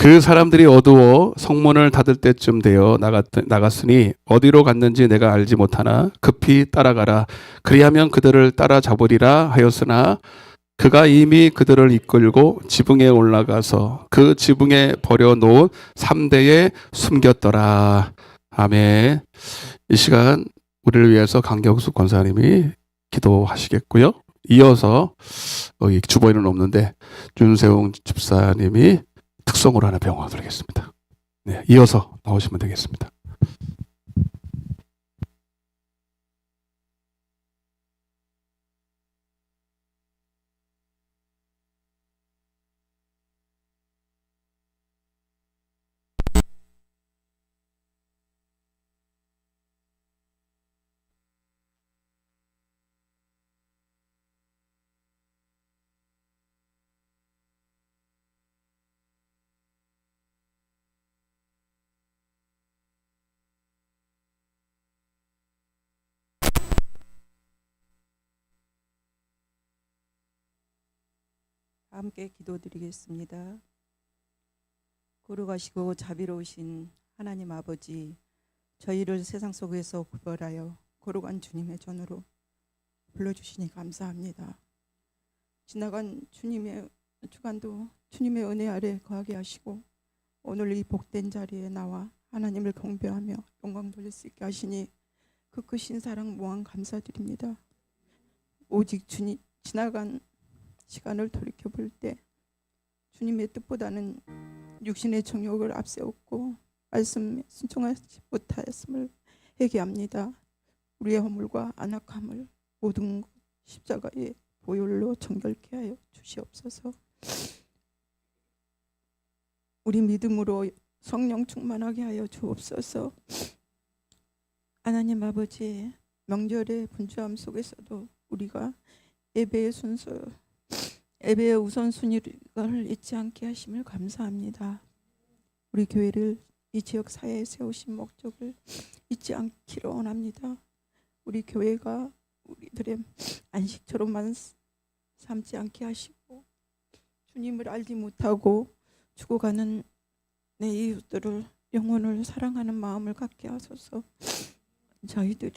그 사람들이 어두워 성문을 닫을 때쯤 되어 나갔으니 어디로 갔는지 내가 알지 못하나 급히 따라가라. 그리하면 그들을 따라잡으리라 하였으나 그가 이미 그들을 이끌고 지붕에 올라가서 그 지붕에 버려놓은 3대에 숨겼더라. 아멘. 이 시간 우리를 위해서 강경수 권사님이 기도하시겠고요. 이어서 주보에는 없는데 윤세웅 집사님이 특성으로 하나 병화 드리겠습니다. 네, 이어서 나오시면 되겠습니다. 함께 기도드리겠습니다. 거룩하시고 자비로우신 하나님 아버지, 저희를 세상 속에서 구별하여 거룩한 주님의 전으로 불러주시니 감사합니다. 지나간 주님의 주간도 주님의 은혜 아래 거하게 하시고 오늘 이 복된 자리에 나와 하나님을 경배하며 영광 돌릴 수 있게 하시니 그 크신 사랑 무한 감사드립니다. 오직 주님 지나간 시간을 돌이켜볼 때 주님의 뜻보다는 육신의 정욕을 앞세웠고 말씀에 순종하지 못하였음을 회개합니다. 우리의 허물과 안악함을 모든 십자가의 보혈로 정결케 하여 주시옵소서. 우리 믿음으로 성령 충만하게 하여 주옵소서. 하나님 아버지, 명절의 분주함 속에서도 우리가 예배의 순서, 예배의 우선순위를 잊지 않게 하심을 감사합니다. 우리 교회를 이 지역 사회에 세우신 목적을 잊지 않기를 원합니다. 우리 교회가 우리들의 안식처로만 삼지 않게 하시고 주님을 알지 못하고 죽어가는 내 이웃들을 영혼을 사랑하는 마음을 갖게 하소서. 저희들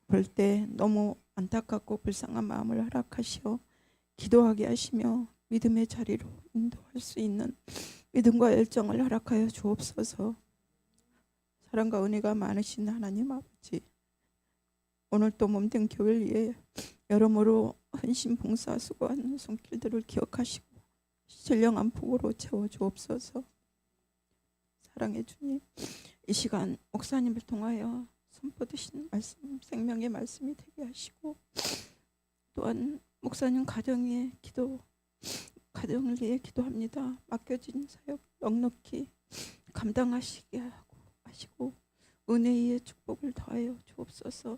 볼 때 너무 안타깝고 불쌍한 마음을 허락하시어 기도하게 하시며 믿음의 자리로 인도할 수 있는 믿음과 열정을 허락하여 주옵소서. 사랑과 은혜가 많으신 하나님 아버지, 오늘 또 몸된 교회를 위해 여러모로 헌신 봉사 수고하는 손길들을 기억하시고 신령한 복으로 채워 주옵소서. 사랑의 주님, 이 시간 목사님을 통하여 선포되신 말씀, 생명의 말씀이 되게 하시고 또한 목사님 가정을 위해 기도합니다. 맡겨진 사역 넉넉히 감당하시게 하시고 은혜의 축복을 더하여 주옵소서.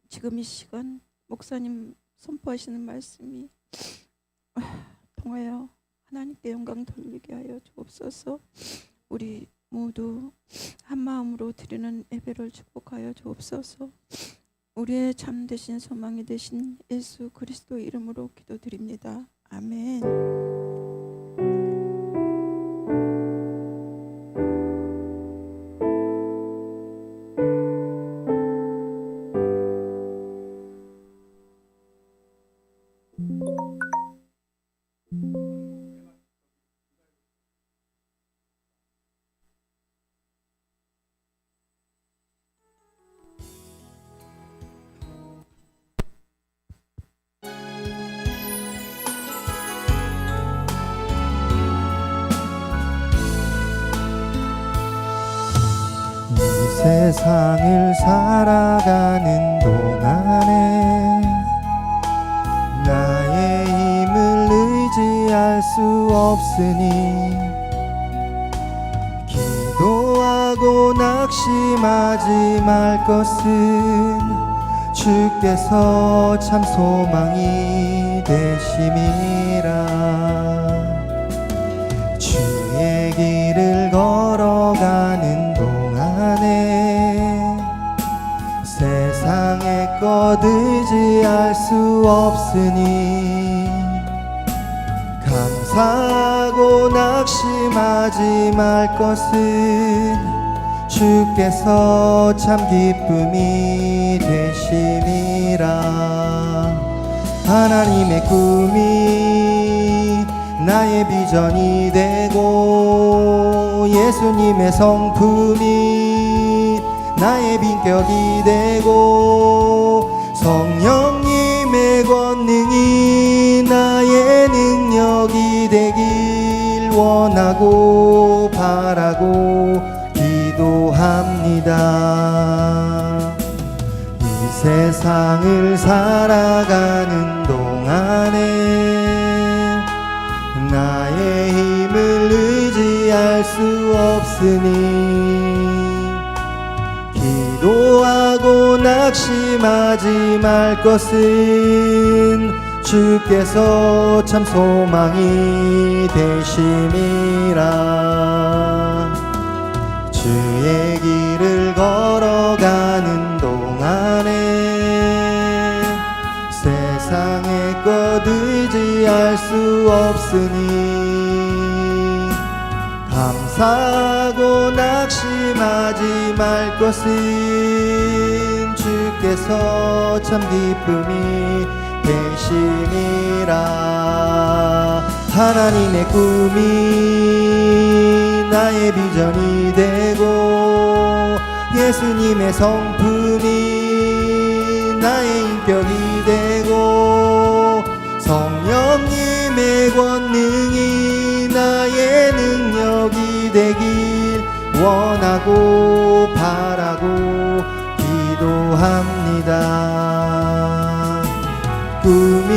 지금 이 시간 목사님 선포하시는 말씀이 통하여 하나님께 영광 돌리게 하여 주옵소서. 우리 모두 한 마음으로 드리는 예배를 축복하여 주옵소서. 우리의 참되신 소망이 되신 예수 그리스도 이름으로 기도드립니다. 아멘. 세상을 살아가는 동안에 나의 힘을 의지할 수 없으니 기도하고 낙심하지 말 것은 주께서 참 소망이 되심이라. 주의 길을 걸어가는 세상의 것 의지할 수 없으니 감사하고 낙심 낙심하지 말 것은 주께서 참 기쁨이 되심이라. 하나님의 꿈이 나의 비전이 되고 예수님의 성품이 나의品격이 되고 성령님의 권능이 나의 능력이 되길 원하고 바라고 기도합니다. 이 세상을 살아가는 동안에 나의 힘을 의지할 수 없으니 기도하고 낙심하지 말 것은 주께서 참 소망이 되심이라. 주의 길을 걸어가는 동안에 세상의 것 의지할 수 없으니 감사하고 낙심하지 말 것은 주께서 참 기쁨이 되심이라. 하나님의 꿈이 나의 비전이 되고 예수님의 성품이 나의 인격이 되고 성령님의 권능이 나의 능력이 되길 원하고 바라고 기도합니다. 꿈이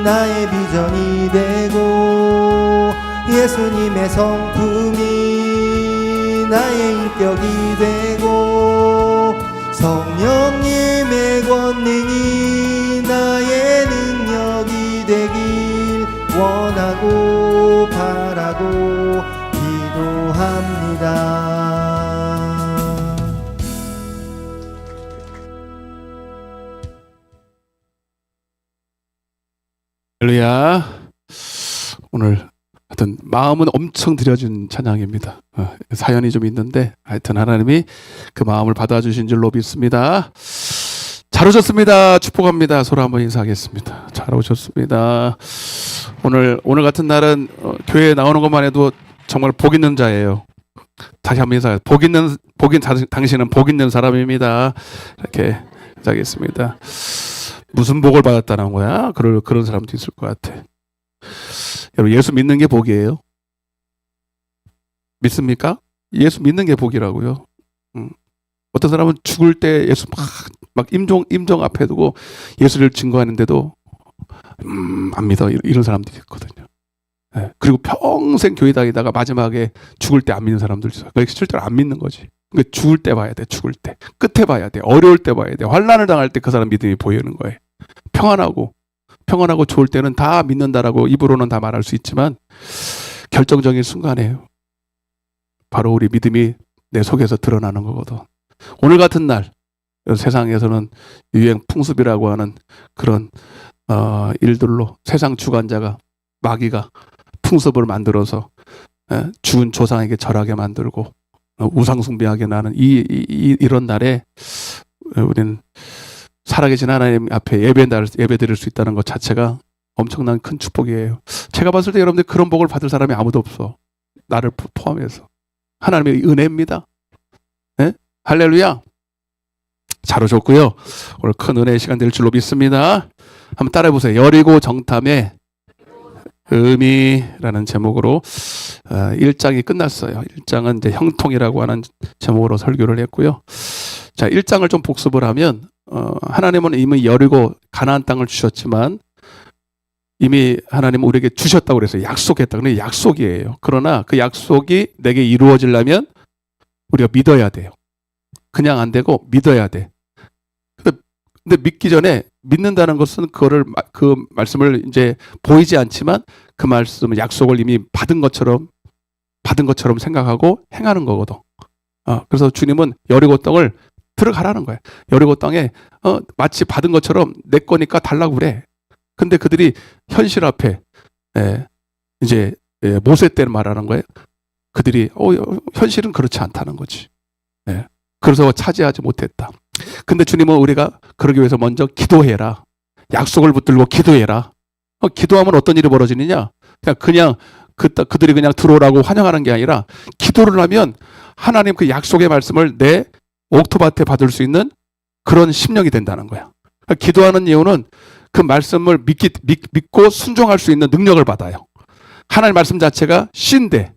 나의 비전이 되고 예수님의 성품이 나의 인격이 되고 성령님의 권능이 나의 능력이 되길 원하고 바라고 기도합니다. 할렐루야. 오늘 하여튼 마음은 엄청 들여진 찬양입니다. 사연이 좀 있는데 하여튼 하나님이 그 마음을 받아주신 줄로 믿습니다. 잘 오셨습니다. 축복합니다. 서로 한번 인사하겠습니다. 잘 오셨습니다. 오늘 같은 날은 교회에 나오는 것만 해도 정말 복 있는 자예요. 다시 한번 인사해요. 당신은 복 있는 사람입니다. 이렇게 인사하겠습니다. 무슨 복을 받았다는 거야? 그런 사람도 있을 것 같아. 여러분, 예수 믿는 게 복이에요. 믿습니까? 예수 믿는 게 복이라고요. 어떤 사람은 죽을 때 예수 막 임종 앞에 두고 예수를 증거하는데도 안 믿어. 이런 사람들이 있거든요. 네. 그리고 평생 교회 다니다가 마지막에 죽을 때 안 믿는 사람들 있어요. 그러니까 실제로 안 믿는 거지. 그러니까 죽을 때 봐야 돼. 죽을 때. 끝에 봐야 돼. 어려울 때 봐야 돼. 환난을 당할 때 그 사람 믿음이 보이는 거예요. 평안하고 좋을 때는 다 믿는다라고 입으로는 다 말할 수 있지만 결정적인 순간에요. 바로 우리 믿음이 내 속에서 드러나는 거거든. 오늘 같은 날 세상에서는 유행 풍습이라고 하는 그런 일들로 세상 주관자가 마귀가 풍습을 만들어서 죽은 조상에게 절하게 만들고 우상 숭배하게 나는 이런 날에 우리는 살아계신 하나님 앞에 예배 드릴 수 있다는 것 자체가 엄청난 큰 축복이에요. 제가 봤을 때 여러분들 그런 복을 받을 사람이 아무도 없어. 나를 포함해서. 하나님의 은혜입니다. 네? 할렐루야. 잘 오셨고요. 오늘 큰 은혜의 시간 될 줄로 믿습니다. 한번 따라해 보세요. 여리고 정탐의 의미라는 제목으로 1장이 끝났어요. 1장은 이제 형통이라고 하는 제목으로 설교를 했고요. 자, 1장을 좀 복습을 하면 하나님은 이미 여리고 가나안 땅을 주셨지만 이미 하나님은 우리에게 주셨다고 그랬어요. 약속했다. 근데 약속이에요. 그러나 그 약속이 내게 이루어지려면 우리가 믿어야 돼요. 그냥 안 되고 믿어야 돼. 근데 믿기 전에 믿는다는 것은 그 말씀을 이제 보이지 않지만 그 말씀을 약속을 이미 받은 것처럼 생각하고 행하는 거거든. 그래서 주님은 여리고 땅을 들어가라는 거예요. 여리고 땅에 마치 받은 것처럼 내 거니까 달라고 그래. 근데 그들이 현실 앞에 이제 모세 때를 말하는 거예요. 그들이 현실은 그렇지 않다는 거지. 예. 그래서 차지하지 못했다. 근데 주님은 우리가 그러기 위해서 먼저 기도해라. 약속을 붙들고 기도해라. 기도하면 어떤 일이 벌어지느냐? 그냥 그들이 그냥 들어오라고 환영하는 게 아니라 기도를 하면 하나님 그 약속의 말씀을 내 옥토밭에 받을 수 있는 그런 심령이 된다는 거야. 기도하는 이유는 그 말씀을 믿고 순종할 수 있는 능력을 받아요. 하나님 말씀 자체가 신데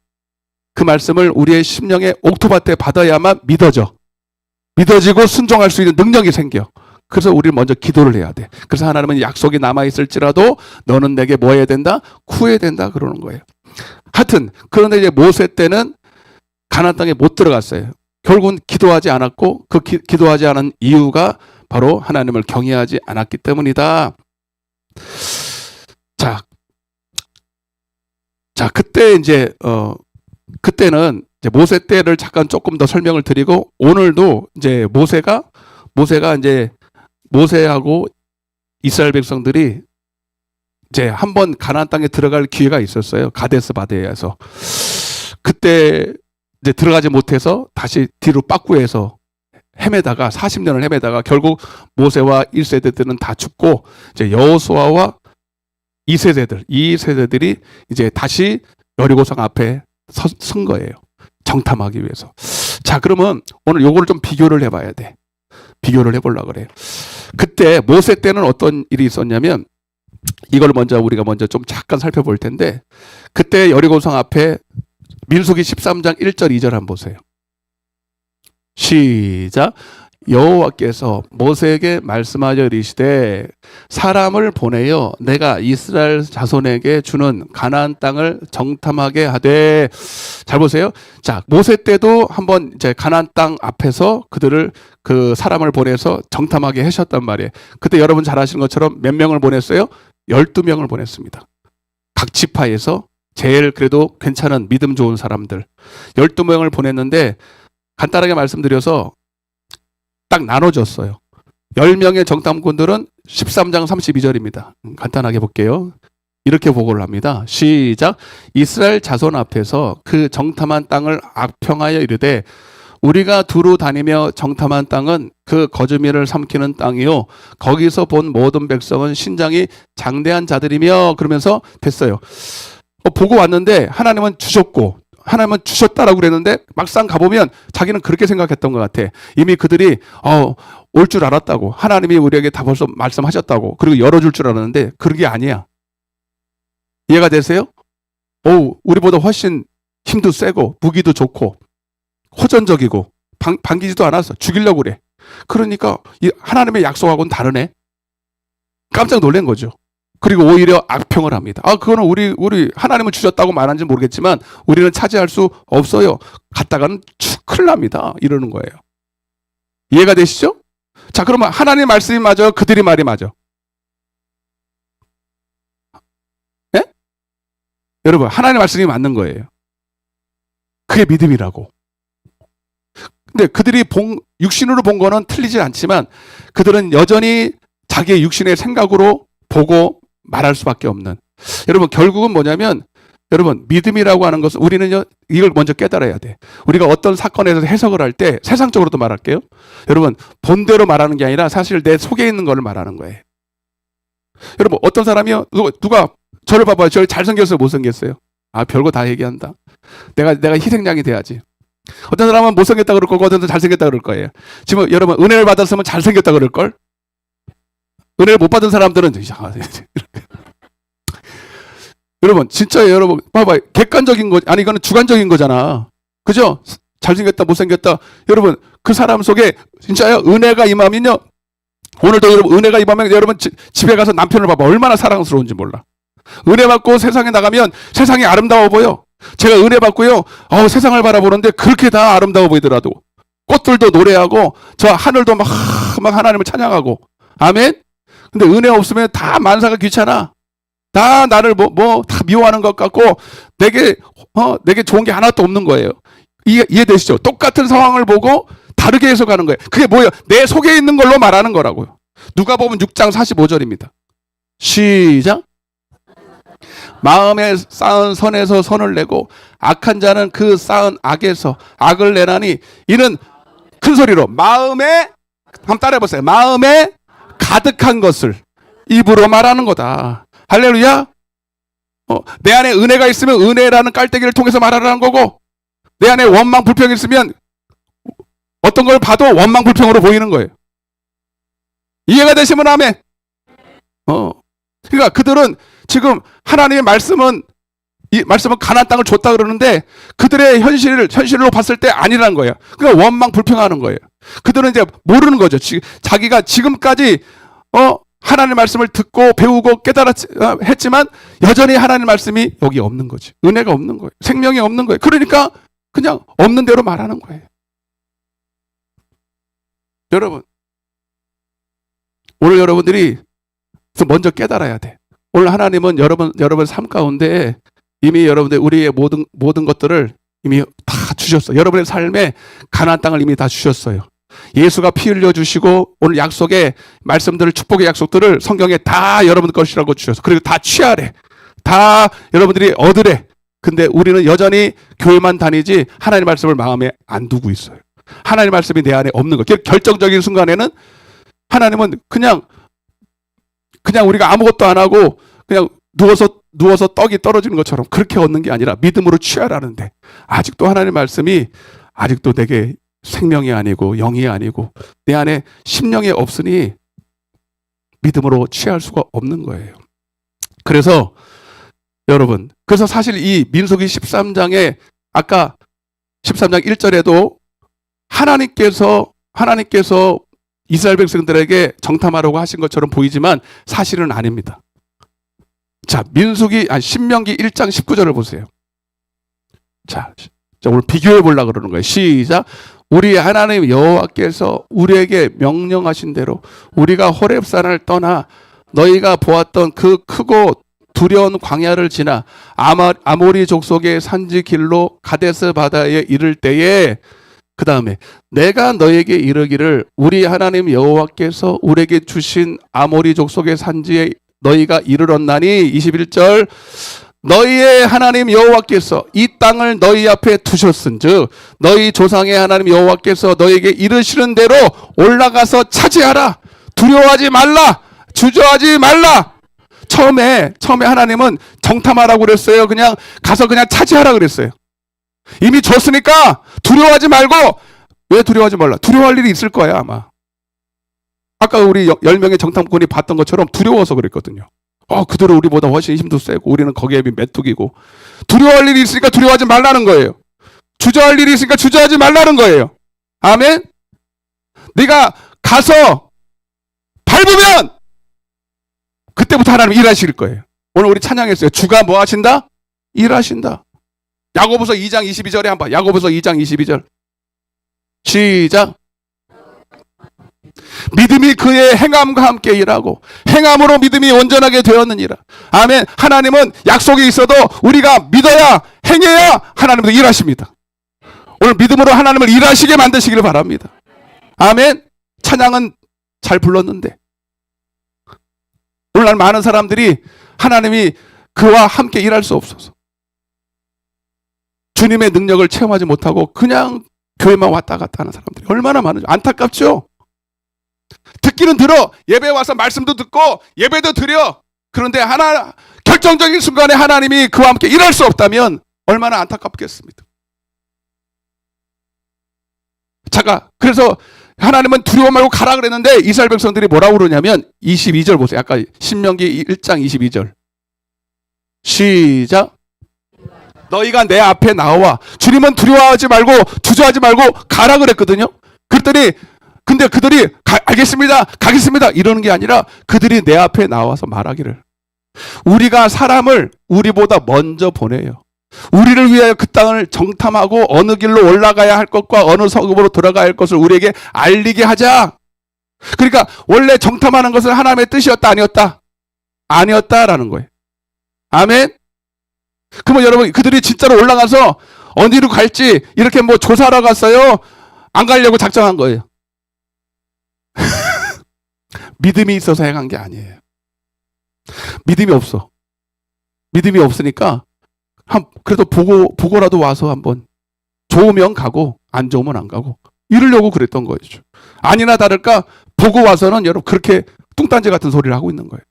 그 말씀을 우리의 심령의 옥토밭에 받아야만 믿어지고 순종할 수 있는 능력이 생겨. 그래서 우리는 먼저 기도를 해야 돼. 그래서 하나님은 약속이 남아있을지라도 너는 내게 뭐 해야 된다? 구해야 된다 그러는 거예요. 하여튼 그런데 이제 모세 때는 가나안 땅에 못 들어갔어요. 결국은 기도하지 않았고 그 기도하지 않은 이유가 바로 하나님을 경외하지 않았기 때문이다. 자 그때 이제 그때는 이제 모세 때를 잠깐 조금 더 설명을 드리고 오늘도 이제 모세가 이제 모세하고 이스라엘 백성들이 이제 한번 가나안 땅에 들어갈 기회가 있었어요. 가데스 바네아에서. 그때 이제 들어가지 못해서 다시 뒤로 빠꾸해서 헤매다가 40년을 헤매다가 결국 모세와 1세대들은 다 죽고 이제 여호수아와 2세대들이 이제 다시 여리고성 앞에 선 거예요. 정탐하기 위해서. 자, 그러면 오늘 요거를 좀 비교를 해봐야 돼. 비교를 해보려고 그래요. 그때 모세 때는 어떤 일이 있었냐면 이걸 우리가 먼저 좀 잠깐 살펴볼 텐데 그때 여리고성 앞에 민수기 13장 1절 2절 한번 보세요. 시작. 여호와께서 모세에게 말씀하여 이르시되 사람을 보내어 내가 이스라엘 자손에게 주는 가나안 땅을 정탐하게 하되. 잘 보세요. 자, 모세 때도 한번 이제 가나안 땅 앞에서 그 사람을 보내서 정탐하게 하셨단 말이에요. 그때 여러분 잘 아시는 것처럼 몇 명을 보냈어요? 12명을 보냈습니다. 각 지파에서 제일 그래도 괜찮은 믿음 좋은 사람들 12명을 보냈는데 간단하게 말씀드려서 딱 나눠줬어요. 10명의 정탐꾼들은 13장 32절입니다. 간단하게 볼게요. 이렇게 보고를 합니다. 시작. 이스라엘 자손 앞에서 그 정탐한 땅을 악평하여 이르되 우리가 두루 다니며 정탐한 땅은 그 거주민을 삼키는 땅이요 거기서 본 모든 백성은 신장이 장대한 자들이며. 그러면서 됐어요. 보고 왔는데 하나님은 주셨다라고 그랬는데 막상 가보면 자기는 그렇게 생각했던 것 같아. 이미 그들이 올 줄 알았다고. 하나님이 우리에게 다 벌써 말씀하셨다고. 그리고 열어줄 줄 알았는데 그게 아니야. 이해가 되세요? 우리보다 훨씬 힘도 세고 무기도 좋고 호전적이고 반기지도 않았어. 죽이려고 그래. 그러니까 하나님의 약속하고는 다르네. 깜짝 놀란 거죠. 그리고 오히려 악평을 합니다. 그거는 우리 하나님은 주셨다고 말하는지 모르겠지만 우리는 차지할 수 없어요. 갔다가는 큰일 납니다. 이러는 거예요. 이해가 되시죠? 자, 그러면 하나님의 말씀이 맞아요? 그들이 말이 맞아? 네? 여러분, 하나님의 말씀이 맞는 거예요. 그게 믿음이라고. 근데 그들이 육신으로 본 거는 틀리지 않지만 그들은 여전히 자기의 육신의 생각으로 보고 말할 수밖에 없는. 여러분 결국은 뭐냐면 여러분 믿음이라고 하는 것은 우리는요 이걸 먼저 깨달아야 돼. 우리가 어떤 사건에서 해석을 할 때 세상적으로도 말할게요. 여러분 본대로 말하는 게 아니라 사실 내 속에 있는 거를 말하는 거예요. 여러분 어떤 사람이요 누가 저를 봐봐요. 저 잘생겼어요 못생겼어요? 별거 다 얘기한다. 내가 희생양이 돼야지. 어떤 사람은 못생겼다 그럴 거고 어떤 사람은 잘생겼다 그럴 거예요. 지금 여러분 은혜를 받았으면 잘생겼다 그럴 걸? 은혜를 못 받은 사람들은 여러분 진짜 여러분 봐봐 객관적인 거 아니 이거는 주관적인 거잖아. 그죠? 잘생겼다 못생겼다. 여러분 그 사람 속에 진짜요 은혜가 임하면요 오늘도 여러분 은혜가 임하면 여러분 집에 가서 남편을 봐봐 얼마나 사랑스러운지 몰라. 은혜 받고 세상에 나가면 세상이 아름다워 보여. 제가 은혜 받고요 세상을 바라보는데 그렇게 다 아름다워 보이더라도 꽃들도 노래하고 저 하늘도 막 하나님을 찬양하고 아멘. 근데 은혜 없으면 다 만사가 귀찮아. 다 나를 다 미워하는 것 같고 내게 좋은 게 하나도 없는 거예요. 이해되시죠? 똑같은 상황을 보고 다르게 해석하는 거예요. 그게 뭐예요? 내 속에 있는 걸로 말하는 거라고요. 누가복음 6장 45절입니다. 시작. 마음에 쌓은 선에서 선을 내고 악한 자는 그 쌓은 악에서 악을 내나니 이는 큰 소리로 마음에, 한번 따라해 보세요. 마음에 가득한 것을 입으로 말하는 거다. 할렐루야. 내 안에 은혜가 있으면 은혜라는 깔때기를 통해서 말하라는 거고, 내 안에 원망 불평이 있으면 어떤 걸 봐도 원망 불평으로 보이는 거예요. 이해가 되시면 아멘. 그러니까 그들은 지금 하나님의 말씀은, 이 말씀은 가나안 땅을 줬다 그러는데 그들의 현실로 봤을 때 아니라는 거예요. 그러니까 원망 불평하는 거예요. 그들은 이제 모르는 거죠. 자기가 지금까지 하나님의 말씀을 듣고 배우고 했지만 여전히 하나님의 말씀이 여기 없는 거지. 은혜가 없는 거예요. 생명이 없는 거예요. 그러니까 그냥 없는 대로 말하는 거예요. 여러분, 오늘 여러분들이 먼저 깨달아야 돼. 오늘 하나님은 여러분 삶 가운데 이미 여러분들 우리의 모든 것들을 이미 다 주셨어요. 여러분의 삶에 가나안 땅을 이미 다 주셨어요. 예수가 피 흘려 주시고 오늘 약속의 말씀들을, 축복의 약속들을 성경에 다 여러분 것이라고 주셔서, 그리고 다 취하래. 다 여러분들이 얻으래. 근데 우리는 여전히 교회만 다니지 하나님의 말씀을 마음에 안 두고 있어요. 하나님의 말씀이 내 안에 없는 거. 결정적인 순간에는 하나님은 그냥 우리가 아무것도 안 하고 그냥 누워서 떡이 떨어지는 것처럼 그렇게 얻는 게 아니라 믿음으로 취하라는데, 아직도 하나님의 말씀이 아직도 내게 생명이 아니고 영이 아니고 내 안에 심령이 없으니 믿음으로 취할 수가 없는 거예요. 그래서 여러분, 그래서 사실 이 민수기 13장에 아까 13장 1절에도 하나님께서 이스라엘 백성들에게 정탐하라고 하신 것처럼 보이지만 사실은 아닙니다. 자, 신명기 1장 19절을 보세요. 자, 오늘 비교해 보려고 그러는 거예요. 시작. 우리 하나님 여호와께서 우리에게 명령하신 대로 우리가 호렙산을 떠나 너희가 보았던 그 크고 두려운 광야를 지나 아모리 족속의 산지 길로 가데스 바다에 이를 때에, 그 다음에 내가 너에게 이르기를 우리 하나님 여호와께서 우리에게 주신 아모리 족속의 산지에 너희가 이르렀나니, 21절, 너희의 하나님 여호와께서 이 땅을 너희 앞에 두셨은즉 너희 조상의 하나님 여호와께서 너희에게 이르시는 대로 올라가서 차지하라. 두려워하지 말라. 주저하지 말라. 처음에 하나님은 정탐하라고 그랬어요. 그냥 가서 그냥 차지하라 그랬어요. 이미 줬으니까 두려워하지 말고. 왜 두려워하지 말라? 두려워할 일이 있을 거야 아마. 아까 우리 10명의 정탐꾼이 봤던 것처럼 두려워서 그랬거든요. 그들은 우리보다 훨씬 힘도 세고 우리는 거기에 비해 메뚜기고. 두려워할 일이 있으니까 두려워하지 말라는 거예요. 주저할 일이 있으니까 주저하지 말라는 거예요. 아멘. 네가 가서 밟으면 그때부터 하나님 일하실 거예요. 오늘 우리 찬양했어요. 주가 뭐 하신다? 일하신다. 야고보서 2장 22절에 한번, 야고보서 2장 22절 시작. 믿음이 그의 행함과 함께 일하고 행함으로 믿음이 온전하게 되었느니라. 아멘. 하나님은 약속이 있어도 우리가 믿어야, 행해야 하나님도 일하십니다. 오늘 믿음으로 하나님을 일하시게 만드시기를 바랍니다. 아멘. 찬양은 잘 불렀는데 오늘날 많은 사람들이 하나님이 그와 함께 일할 수 없어서 주님의 능력을 체험하지 못하고 그냥 교회만 왔다 갔다 하는 사람들이 얼마나 많은지 안타깝죠. 듣기는 들어, 예배 와서 말씀도 듣고 예배도 드려. 그런데 결정적인 순간에 하나님이 그와 함께 일할 수 없다면 얼마나 안타깝겠습니까? 잠깐, 그래서 하나님은 두려워 말고 가라 그랬는데 이스라엘 백성들이 뭐라고 그러냐면 22절 보세요. 아까 신명기 1장 22절 시작. 너희가 내 앞에 나와. 주님은 두려워하지 말고 주저하지 말고 가라 그랬거든요. 그랬더니 근데 그들이 알겠습니다, 가겠습니다 이러는 게 아니라 그들이 내 앞에 나와서 말하기를, 우리가 사람을 우리보다 먼저 보내요. 우리를 위하여 그 땅을 정탐하고 어느 길로 올라가야 할 것과 어느 성읍으로 들어가야 할 것을 우리에게 알리게 하자. 그러니까 원래 정탐하는 것은 하나님의 뜻이었다 아니었다? 아니었다라는 거예요. 아멘. 그러면 여러분, 그들이 진짜로 올라가서 어디로 갈지 이렇게 뭐 조사하러 갔어요? 안 가려고 작정한 거예요. 믿음이 있어서 행한 게 아니에요. 믿음이 없어. 믿음이 없으니까 그래도 보고라도 와서 한번 좋으면 가고 안 좋으면 안 가고 이러려고 그랬던 거죠. 아니나 다를까 보고 와서는 여러분 그렇게 뚱딴지 같은 소리를 하고 있는 거예요.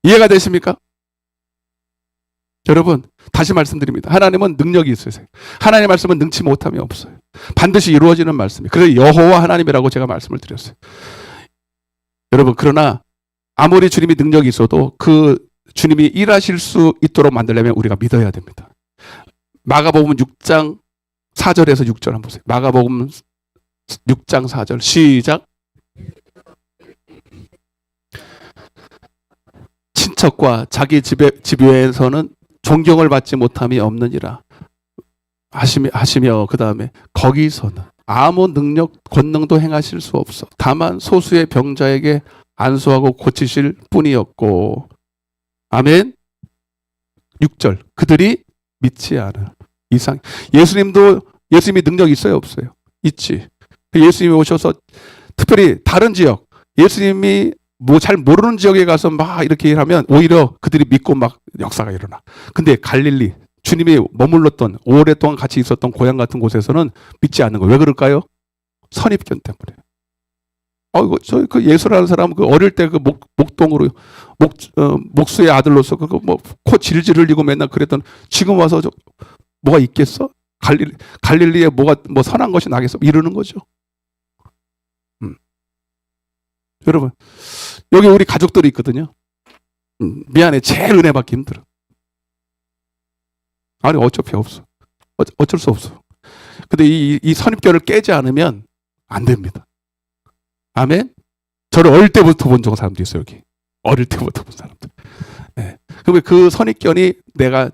이해가 되십니까? 여러분 다시 말씀드립니다. 하나님은 능력이 있으세요. 하나님의 말씀은 능치 못함이 없어요. 반드시 이루어지는 말씀이에요. 그래서 여호와 하나님이라고 제가 말씀을 드렸어요. 여러분 그러나 아무리 주님이 능력이 있어도 그 주님이 일하실 수 있도록 만들려면 우리가 믿어야 됩니다. 마가복음 6장 4절에서 6절 한번 보세요. 마가복음 6장 4절 시작. 친척과 자기 집에서는 존경을 받지 못함이 없느니라 하시며 그 다음에 거기서는 아무 능력 권능도 행하실 수 없어 다만 소수의 병자에게 안수하고 고치실 뿐이었고 아멘. 6절 그들이 믿지 않아. 이상 예수님이 능력이 있어요 없어요? 있지. 예수님이 오셔서 특별히 다른 지역 예수님이 뭐 잘 모르는 지역에 가서 막 이렇게 일하면 오히려 그들이 믿고 막 역사가 일어나. 근데 갈릴리 주님이 머물렀던 오랫동안 같이 있었던 고향 같은 곳에서는 믿지 않는 거예요. 왜 그럴까요? 선입견 때문에. 저 그 예수라는 사람 그 어릴 때 그 목동으로 목수의 아들로서 그거 뭐 코 질질 흘리고 맨날 그랬던 지금 와서 뭐가 있겠어? 갈릴리에 뭐가 뭐 선한 것이 나겠어? 이러는 거죠. 여러분 여기 우리 가족들이 있거든요. 미안해 제일 은혜 받기 힘들어. 아니 어차피 없어. 어쩔 수 없어. 근데 이 선입견을 깨지 않으면 안 됩니다. 아멘. 저를 어릴 때부터 본 사람도 있어요 여기. 어릴 때부터 본 사람들. 네. 그러면 그 선입견이 내가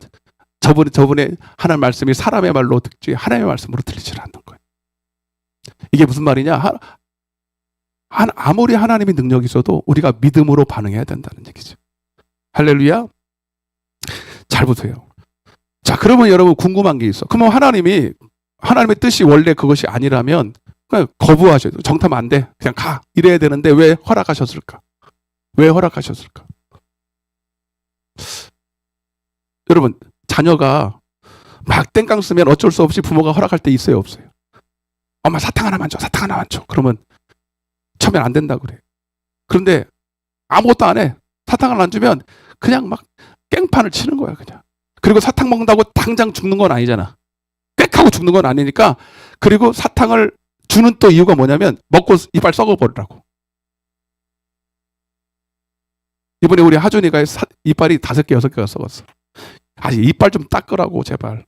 저번에 하나님 말씀이 사람의 말로 듣지 하나님의 말씀으로 들리지 않는 거예요. 이게 무슨 말이냐? 아무리 하나님의 능력이 있어도 우리가 믿음으로 반응해야 된다는 얘기죠. 할렐루야. 잘 보세요. 자, 그러면 여러분 궁금한 게 있어. 그러면 하나님의 뜻이 원래 그것이 아니라면 그냥 거부하셔도 정탐 안 돼. 그냥 가. 이래야 되는데 왜 허락하셨을까? 왜 허락하셨을까? 여러분 자녀가 막 땡깡 쓰면 어쩔 수 없이 부모가 허락할 때 있어요 없어요? 엄마 사탕 하나만 줘. 사탕 하나만 줘. 그러면 처음엔 안 된다고 그래. 그런데 아무것도 안 해. 사탕을 안 주면 그냥 막 깽판을 치는 거야 그냥. 그리고 사탕 먹는다고 당장 죽는 건 아니잖아. 꽥 하고 죽는 건 아니니까. 그리고 사탕을 주는 또 이유가 뭐냐면 먹고 이빨 썩어버리라고. 이번에 우리 하준이가 이빨이 5개 6개가 썩었어. 아직 이빨 좀 닦으라고 제발.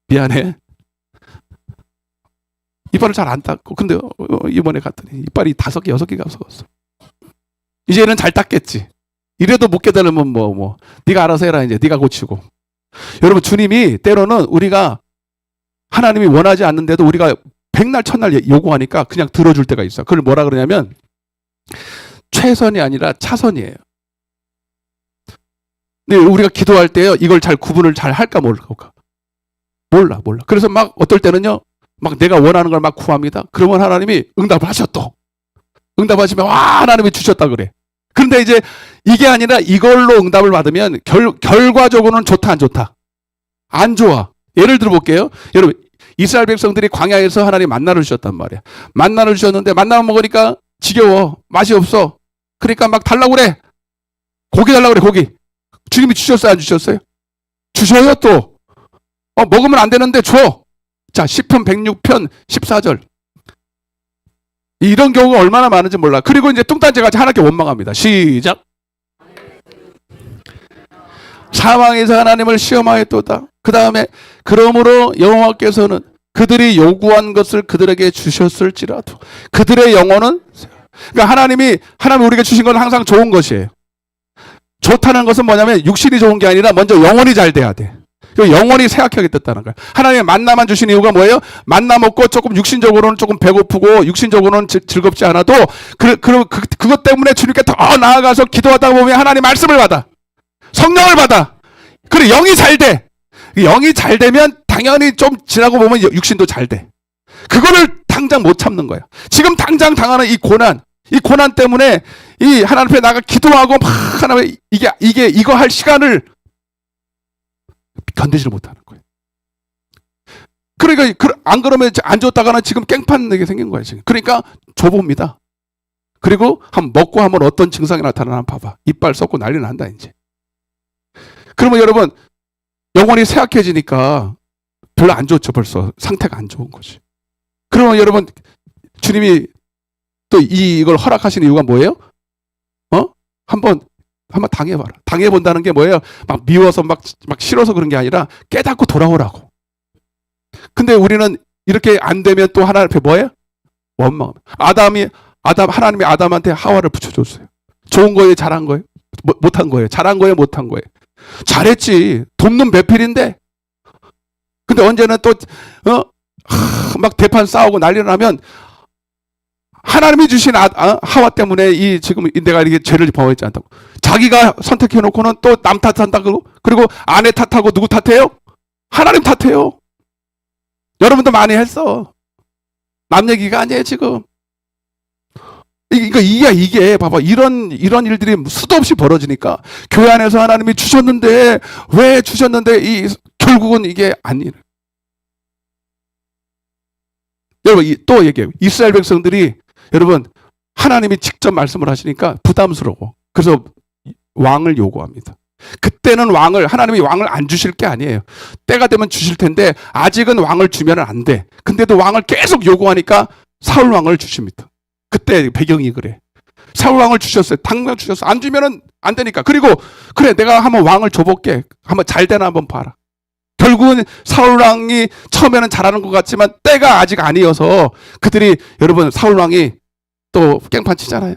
미안해. 이빨을 잘 안 닦고 근데 이번에 갔더니 이빨이 5개 6개가 썩었어. 이제는 잘 닦겠지. 이래도 못 깨달으면 뭐 네가 알아서 해라. 이제 네가 고치고. 여러분 주님이 때로는 우리가 하나님이 원하지 않는데도 우리가 백날 천날 요구하니까 그냥 들어줄 때가 있어. 그걸 뭐라 그러냐면 최선이 아니라 차선이에요. 근데 우리가 기도할 때요 이걸 잘 구분을 잘 할까 모를까? 몰라. 그래서 막 어떨 때는요 막 내가 원하는 걸 막 구합니다. 그러면 하나님이 응답을 하셔 또. 응답하시면 와 하나님이 주셨다 그래. 그런데 이제 이게 아니라 이걸로 응답을 받으면 결과적으로는 좋다 안 좋다? 안 좋아. 예를 들어 볼게요. 여러분 이스라엘 백성들이 광야에서 하나님 만나를 주셨단 말이야. 만나를 주셨는데 만나만 먹으니까 지겨워. 맛이 없어. 그러니까 막 달라고 그래. 고기 달라고 그래 고기. 주님이 주셨어요 안 주셨어요? 주셔요 또. 먹으면 안 되는데 줘. 자 10편 106편 14절. 이런 경우가 얼마나 많은지 몰라. 그리고 이제 뚱딴지같이 하나님께 원망합니다. 시작. 사망에서 하나님을 시험하였도다. 그 다음에 그러므로 여호와께서는 그들이 요구한 것을 그들에게 주셨을지라도 그들의 영혼은 그러니까 하나님이 우리에게 주신 건 항상 좋은 것이에요. 좋다는 것은 뭐냐면 육신이 좋은 게 아니라 먼저 영혼이 잘 돼야 돼. 영혼이 새하게 됐다는 거예요. 하나님의 만나만 주신 이유가 뭐예요? 만나 먹고 조금 육신적으로는 조금 배고프고 육신적으로는 즐겁지 않아도 그것 때문에 주님께 더 나아가서 기도하다 보면 하나님 말씀을 받아. 성령을 받아. 그래 영이 잘 돼. 영이 잘 되면 당연히 좀 지나고 보면 육신도 잘 돼. 그거를 당장 못 참는 거예요. 지금 당장 당하는 이 고난 때문에 이 하나님 앞에 나가 기도하고 막 하나님의 이거 할 시간을 견디지를 못하는 거예요. 그러니까 안 그러면 안 줬다가는 지금 깽판 내게 생긴 거예요. 지금. 그러니까 줘봅니다. 그리고 한번 먹고 하면 어떤 증상이 나타나나 봐봐. 이빨 썩고 난리 난다 이제. 그러면 여러분 영혼이 쇠약해지니까 별로 안 좋죠. 벌써 상태가 안 좋은 거지. 그러면 여러분 주님이 또 이걸 허락하시는 이유가 뭐예요? 한번 당해봐라. 당해본다는 게 뭐예요? 막 미워서 막 싫어서 그런 게 아니라 깨닫고 돌아오라고. 근데 우리는 이렇게 안 되면 또 하나님 앞에 뭐예요? 원망. 하나님이 아담한테 하와를 붙여줬어요. 좋은 거예요, 잘한 거예요? 못한 거예요. 잘한 거예요, 못한 거예요? 잘했지. 돕는 배필인데. 근데 언제는 또 막 대판 싸우고 난리 나면 하나님이 주신 하와 때문에 지금 내가 이렇게 죄를 범하지 않다고. 자기가 선택해놓고는 또 남 탓한다고. 그리고 아내 탓하고 누구 탓해요? 하나님 탓해요. 여러분도 많이 했어. 남 얘기가 아니에요 지금. 이게 봐봐 이런 일들이 수도 없이 벌어지니까 교회 안에서 하나님이 주셨는데 왜 주셨는데 결국은 이게 아니에요. 여러분 또 얘기해요. 이스라엘 백성들이 여러분 하나님이 직접 말씀을 하시니까 부담스러워. 그래서 왕을 요구합니다. 그때는 하나님이 왕을 안 주실 게 아니에요. 때가 되면 주실 텐데 아직은 왕을 주면 안 돼. 근데도 왕을 계속 요구하니까 사울 왕을 주십니다. 그때 배경이 그래. 사울 왕을 주셨어요. 당장 주셨어요. 안 주면은 안 되니까. 그리고 그래 내가 한번 왕을 줘볼게. 한번 잘 되나 한번 봐라. 결국은 사울 왕이 처음에는 잘하는 것 같지만 때가 아직 아니어서 그들이 여러분 사울 왕이 또 깽판 치잖아요.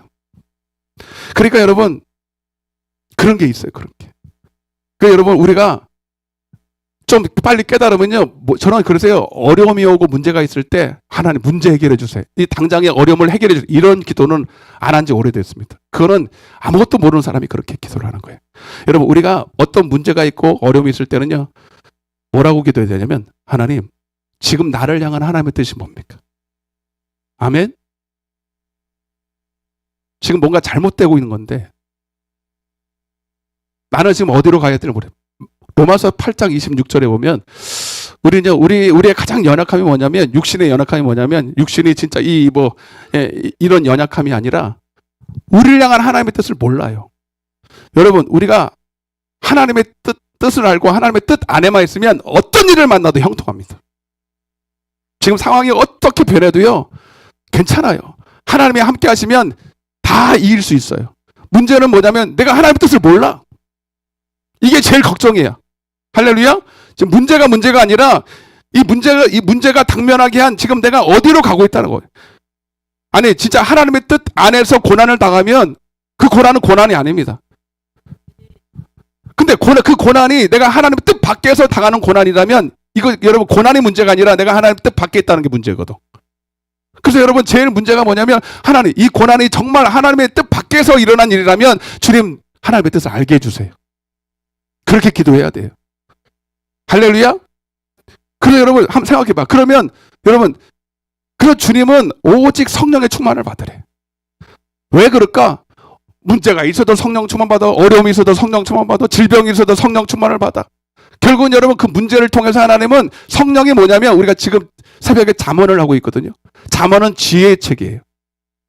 그러니까 여러분 그런 게 있어요. 그런 게. 그 여러분 우리가 좀 빨리 깨달으면요. 저는 그러세요. 어려움이 오고 문제가 있을 때 하나님 문제 해결해 주세요. 이 당장의 어려움을 해결해 주세요. 이런 기도는 안 한 지 오래됐습니다. 그거는 아무것도 모르는 사람이 그렇게 기도를 하는 거예요. 여러분 우리가 어떤 문제가 있고 어려움이 있을 때는요. 뭐라고 기도해야 되냐면 하나님 지금 나를 향한 하나님의 뜻이 뭡니까? 아멘? 지금 뭔가 잘못되고 있는 건데 나는 지금 어디로 가야 될지 모르겠어요. 로마서 8장 26절에 보면 우리의 가장 연약함이 뭐냐면 육신의 연약함이 뭐냐면 육신이 진짜 이런 연약함이 아니라 우리를 향한 하나님의 뜻을 몰라요. 여러분 우리가 하나님의 뜻을 알고 하나님의 뜻 안에만 있으면 어떤 일을 만나도 형통합니다. 지금 상황이 어떻게 변해도요 괜찮아요. 하나님이 함께 하시면 다 이길 수 있어요. 문제는 뭐냐면 내가 하나님의 뜻을 몰라. 이게 제일 걱정이에요. 할렐루야. 지금 문제가 아니라 이 문제가 당면하게 한 지금 내가 어디로 가고 있다는 거예요. 아니 진짜 하나님의 뜻 안에서 고난을 당하면 그 고난은 고난이 아닙니다. 근데 그 고난이 내가 하나님의 뜻 밖에서 당하는 고난이라면 이거 여러분 고난이 문제가 아니라 내가 하나님의 뜻 밖에 있다는 게 문제거든. 그래서 여러분 제일 문제가 뭐냐면 하나님 이 고난이 정말 하나님의 뜻 밖에서 일어난 일이라면 주님 하나님의 뜻을 알게 해주세요. 그렇게 기도해야 돼요. 할렐루야. 그래서 여러분 한번 생각해봐. 그러면 여러분 그 주님은 오직 성령의 충만을 받으래. 왜 그럴까? 문제가 있어도 성령 충만 받아. 어려움이 있어도 성령 충만 받아. 질병이 있어도 성령 충만을 받아. 결국은 여러분 그 문제를 통해서 하나님은 성령이 뭐냐면 우리가 지금 새벽에 잠언을 하고 있거든요. 잠언은 지혜의 책이에요.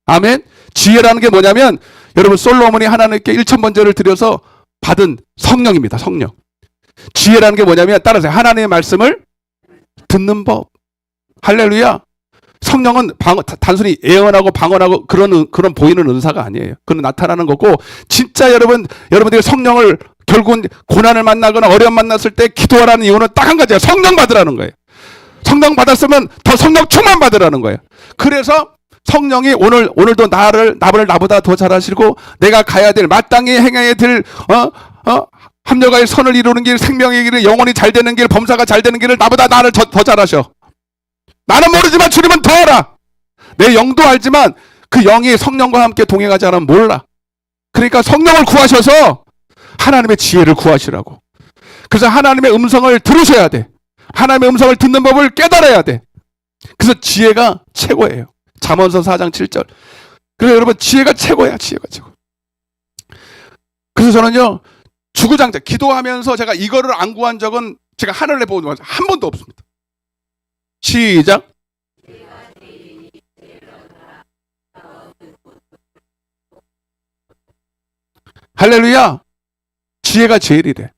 아멘. 지혜라는 게 뭐냐면 여러분 솔로몬이 하나님께 1000번제를 드려서 받은 성령입니다. 성령. 지혜라는 게 뭐냐면 따라서 하나님의 말씀을 듣는 법. 할렐루야. 성령은 단순히 예언하고 방언하고 그런 보이는 은사가 아니에요. 그건 나타나는 거고 진짜 여러분들이 성령을 결국은 고난을 만나거나 어려움 만났을 때 기도하라는 이유는 딱 한 가지예요. 성령 받으라는 거예요. 성령 받았으면 더 성령 충만 받으라는 거예요. 그래서 성령이 오늘도 나보다 더 잘하시고 내가 가야 될 마땅히 행해야 될 합력하여 선을 이루는 길, 생명의 길을 영원히 잘 되는 길, 범사가 잘 되는 길을 나보다 나를 더 잘하셔. 나는 모르지만 주님은 더 알아. 내 영도 알지만 그 영이 성령과 함께 동행하지 않으면 몰라. 그러니까 성령을 구하셔서 하나님의 지혜를 구하시라고. 그래서 하나님의 음성을 들으셔야 돼. 하나님의 음성을 듣는 법을 깨달아야 돼. 그래서 지혜가 최고예요. 잠언서 4장 7절. 그래서 여러분 지혜가 최고야. 지혜가 최고. 그래서 저는요, 주구장창 기도하면서 제가 이거를 안 구한 적은 제가 하늘에 보고 한 번도 없습니다. 시작. 할렐루야. 지혜가 제일이래.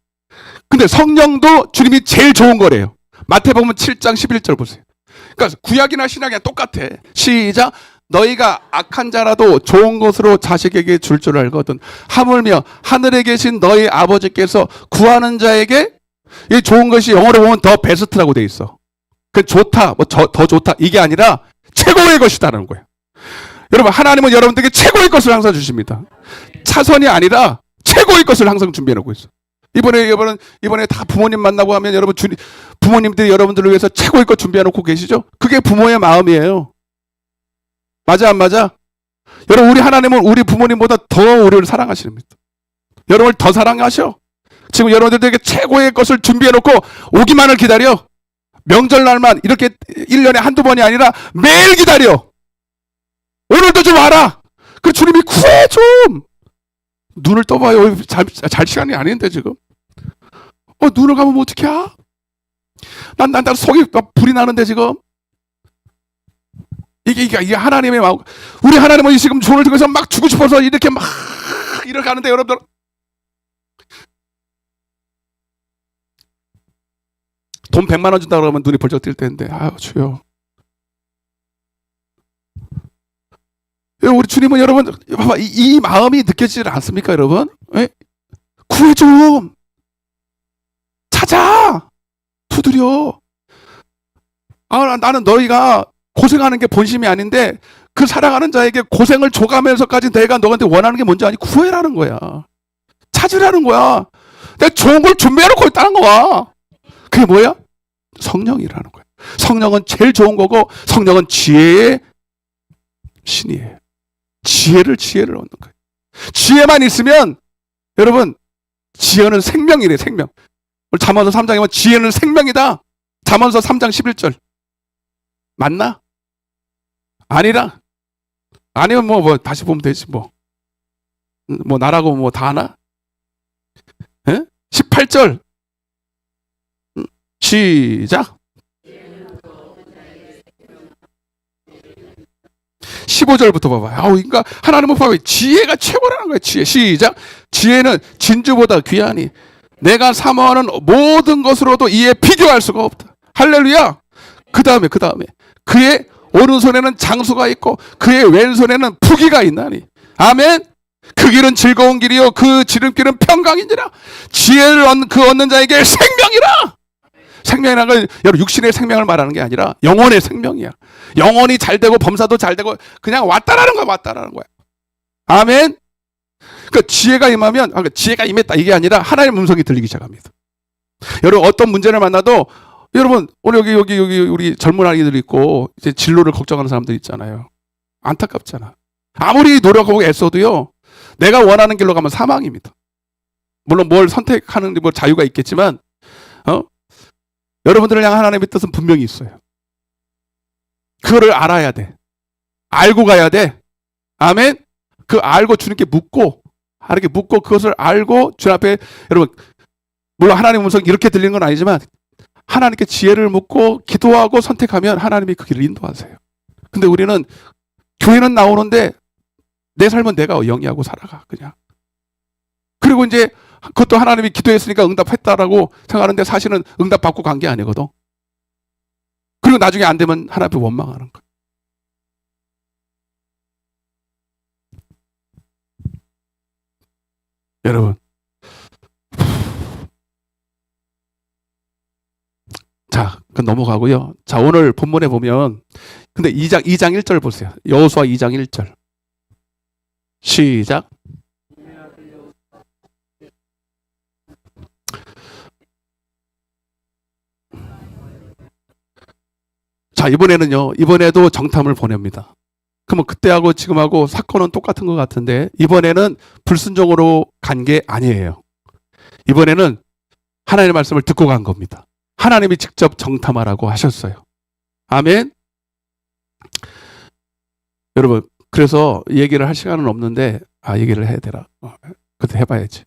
근데 성령도 주님이 제일 좋은 거래요. 마태복음 7장 11절 보세요. 그러니까 구약이나 신약이랑 똑같아. 시작. 너희가 악한 자라도 좋은 것으로 자식에게 줄 줄 알거든. 하물며 하늘에 계신 너희 아버지께서 구하는 자에게 이 좋은 것이 영어로 보면 더 베스트라고 돼 있어. 그 좋다, 더 좋다 이게 아니라 최고의 것이다라는 거예요. 여러분, 하나님은 여러분들에게 최고의 것을 항상 주십니다. 차선이 아니라 최고의 것을 항상 준비해 놓고 있어. 이번에 다 부모님 만나고 하면 여러분 부모님들이 여러분들을 위해서 최고의 것 준비해 놓고 계시죠? 그게 부모의 마음이에요. 맞아 안 맞아? 여러분, 우리 하나님은 우리 부모님보다 더 우리를 사랑하십니다. 여러분을 더 사랑하셔. 지금 여러분들에게 최고의 것을 준비해 놓고 오기만을 기다려. 명절날만 이렇게 1년에 한두 번이 아니라 매일 기다려. 오늘도 좀 와라. 그 주님이 구해 좀. 눈을 떠봐요. 잘 시간이 아닌데 지금. 눈을 감으면 어떻게 하? 난 속이 막 불이 나는데 지금. 이게 하나님의 마음. 우리 하나님은 지금 손을 들고서 막 주고 싶어서 이렇게 하는데 여러분들. 돈 100만 원 준다 그러면 눈이 벌쩍 뜰 텐데. 아유, 주여. 우리 주님은 여러분, 봐봐, 이 마음이 느껴지지 않습니까, 여러분? 에? 구해 좀. 찾아. 두드려. 나는 너희가 고생하는 게 본심이 아닌데 그 사랑하는 자에게 고생을 줘가면서까지 내가 너한테 원하는 게 뭔지 아니? 구해라는 거야. 찾으라는 거야. 내가 좋은 걸 준비해놓고 있다는 거야. 그게 뭐야? 성령이라는 거야. 성령은 제일 좋은 거고 성령은 지혜의 신이에요. 지혜를 얻는 거예요. 지혜만 있으면 여러분, 지혜는 생명이래. 생명. 오늘 잠언서 3장에 보면 지혜는 생명이다. 잠언서 3장 11절 맞나? 아니라? 아니면 뭐 다시 보면 되지 뭐 나라고 뭐 다 하나? 18절 시작. 15절부터 봐봐요. 그러니까 하나님은 봐봐요. 지혜가 최고라는 거예요. 지혜. 시작. 지혜는 진주보다 귀하니 내가 사모하는 모든 것으로도 이에 비교할 수가 없다. 할렐루야. 그 다음에 그의 오른손에는 장수가 있고 그의 왼손에는 부귀가 있나니. 아멘. 그 길은 즐거운 길이요 그 지름길은 평강이니라. 지혜를 얻는 자에게 생명이라. 생명이라는 건 여러분 육신의 생명을 말하는 게 아니라 영혼의 생명이야. 영혼이 잘 되고 범사도 잘 되고 그냥 왔다라는 거야. 아멘. 그러니까 지혜가 임하면 지혜가 임했다 이게 아니라 하나님의 음성이 들리기 시작합니다. 여러분, 어떤 문제를 만나도 여러분, 오늘 여기 우리 젊은 아이들이 있고 이제 진로를 걱정하는 사람들 있잖아요. 안타깝잖아. 아무리 노력하고 애써도요, 내가 원하는 길로 가면 사망입니다. 물론 뭘 선택하는 뭐 자유가 있겠지만, 여러분들을 향한 하나님의 뜻은 분명히 있어요. 그거를 알아야 돼. 알고 가야 돼. 아멘. 그 알고 주님께 묻고 그것을 알고 주님 앞에 여러분, 물론 하나님의 음성이 이렇게 들리는 건 아니지만 하나님께 지혜를 묻고 기도하고 선택하면 하나님이 그 길을 인도하세요. 근데 우리는 교회는 나오는데 내 삶은 내가 영위하고 살아가 그냥. 그리고 이제 그것도 하나님이 기도했으니까 응답했다라고 생각하는데 사실은 응답받고 간 게 아니거든. 그리고 나중에 안 되면 하나님 앞에 원망하는 거야. 여러분, 자, 그 넘어가고요. 자, 오늘 본문에 보면 근데 2장 1절 보세요. 여호수아 2장 1절 시작. 자, 이번에도 정탐을 보냅니다. 그러면 그때하고 지금하고 사건은 똑같은 것 같은데 이번에는 불순종으로 간 게 아니에요. 이번에는 하나님의 말씀을 듣고 간 겁니다. 하나님이 직접 정탐하라고 하셨어요. 아멘. 여러분, 그래서 얘기를 할 시간은 없는데 얘기를 해야 되나? 그때 해봐야지.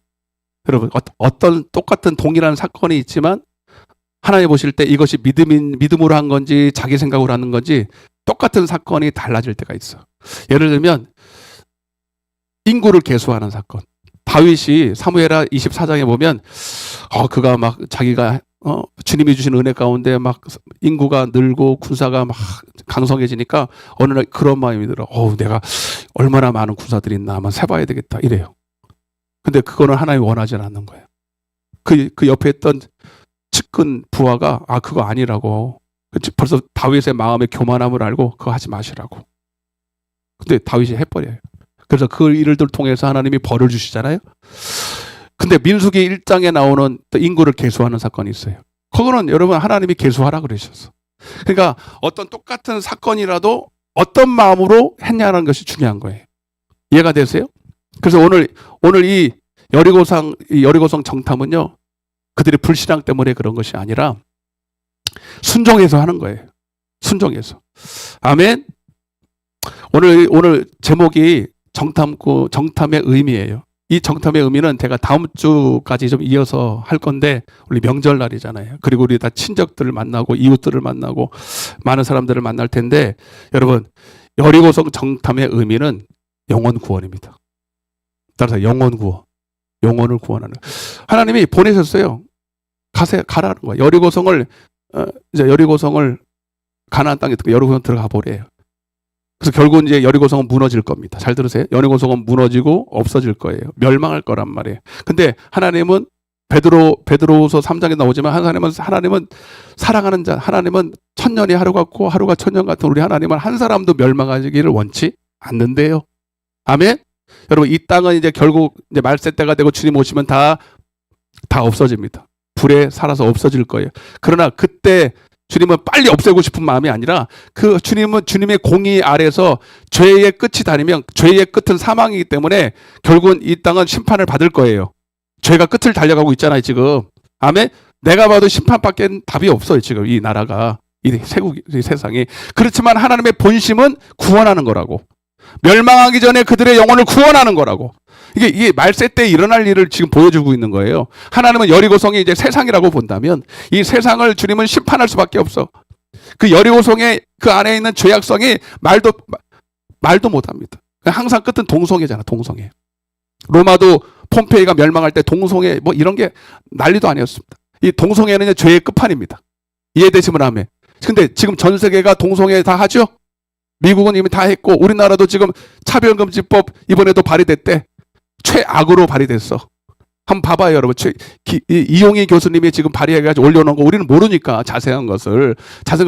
여러분, 어떤 똑같은 동일한 사건이 있지만 하나님 보실 때 이것이 믿음으로 한 건지 자기 생각으로 하는 건지 똑같은 사건이 달라질 때가 있어. 예를 들면 인구를 계수하는 사건. 다윗이 사무엘하 24장에 보면 그가 막 자기가 주님이 주신 은혜 가운데 막 인구가 늘고 군사가 막 강성해지니까 어느 날 그런 마음이 들어. 내가 얼마나 많은 군사들이 있나 한번 세봐야 되겠다 이래요. 근데 그거는 하나님이 원하지는 않는 거예요. 그 옆에 있던 측근 부하가 그거 아니라고. 벌써 다윗의 마음의 교만함을 알고 그거 하지 마시라고. 근데 다윗이 해버려요. 그래서 그 일을 통해서 하나님이 벌을 주시잖아요. 근데 민수기 1장에 나오는 인구를 계수하는 사건이 있어요. 그거는 여러분 하나님이 계수하라 그러셨어. 그러니까 어떤 똑같은 사건이라도 어떤 마음으로 했냐는 것이 중요한 거예요. 이해가 되세요? 그래서 오늘 이 여리고성 정탐은요, 그들의 불신앙 때문에 그런 것이 아니라 순종해서 하는 거예요. 순종해서. 아멘. 오늘 제목이 정탐의 의미예요. 이 정탐의 의미는 제가 다음 주까지 좀 이어서 할 건데, 우리 명절날이잖아요. 그리고 우리 다 친척들을 만나고 이웃들을 만나고 많은 사람들을 만날 텐데, 여러분, 여리고성 정탐의 의미는 영혼 구원입니다. 따라서 영혼 구원, 영혼을 구원하는. 하나님이 보내셨어요. 가라는 거예요. 여리고성을 가나안 땅에 여리고성 들어가 보래요. 그래서 결국 이제 여리고성은 무너질 겁니다. 잘 들으세요. 여리고성은 무너지고 없어질 거예요. 멸망할 거란 말이에요. 근데 하나님은 베드로후서 3장에 나오지만 하나님은 사랑하는 자, 하나님은 천년이 하루 같고 하루가 천년 같은 우리 하나님은 한 사람도 멸망하기를 원치 않는데요. 아멘. 여러분, 이 땅은 이제 결국 이제 말세 때가 되고 주님 오시면 다 없어집니다. 불에 살아서 없어질 거예요. 그러나 그때 주님은 빨리 없애고 싶은 마음이 아니라 그 주님은 주님의 공의 아래서 죄의 끝이 다니면 죄의 끝은 사망이기 때문에 결국은 이 땅은 심판을 받을 거예요. 죄가 끝을 달려가고 있잖아요, 지금. 아멘. 내가 봐도 심판밖에 답이 없어요, 지금 이 나라가, 이 세상이. 그렇지만 하나님의 본심은 구원하는 거라고. 멸망하기 전에 그들의 영혼을 구원하는 거라고. 이게 말세 때 일어날 일을 지금 보여주고 있는 거예요. 하나님은 여리고성이 이제 세상이라고 본다면 이 세상을 주님은 심판할 수밖에 없어. 그 여리고성의 그 안에 있는 죄악성이 말도 못합니다. 항상 끝은 동성애잖아, 동성애. 로마도 폼페이가 멸망할 때 동성애 뭐 이런 게 난리도 아니었습니다. 이 동성애는 죄의 끝판입니다. 이해되시면 하면. 근데 지금 전 세계가 동성애 다 하죠? 미국은 이미 다 했고 우리나라도 지금 차별금지법 이번에도 발의됐대. 최악으로 발의됐어. 한번 봐봐요, 여러분. 이용희 교수님이 지금 발의해가지고 올려놓은 거 우리는 모르니까 자세한 걸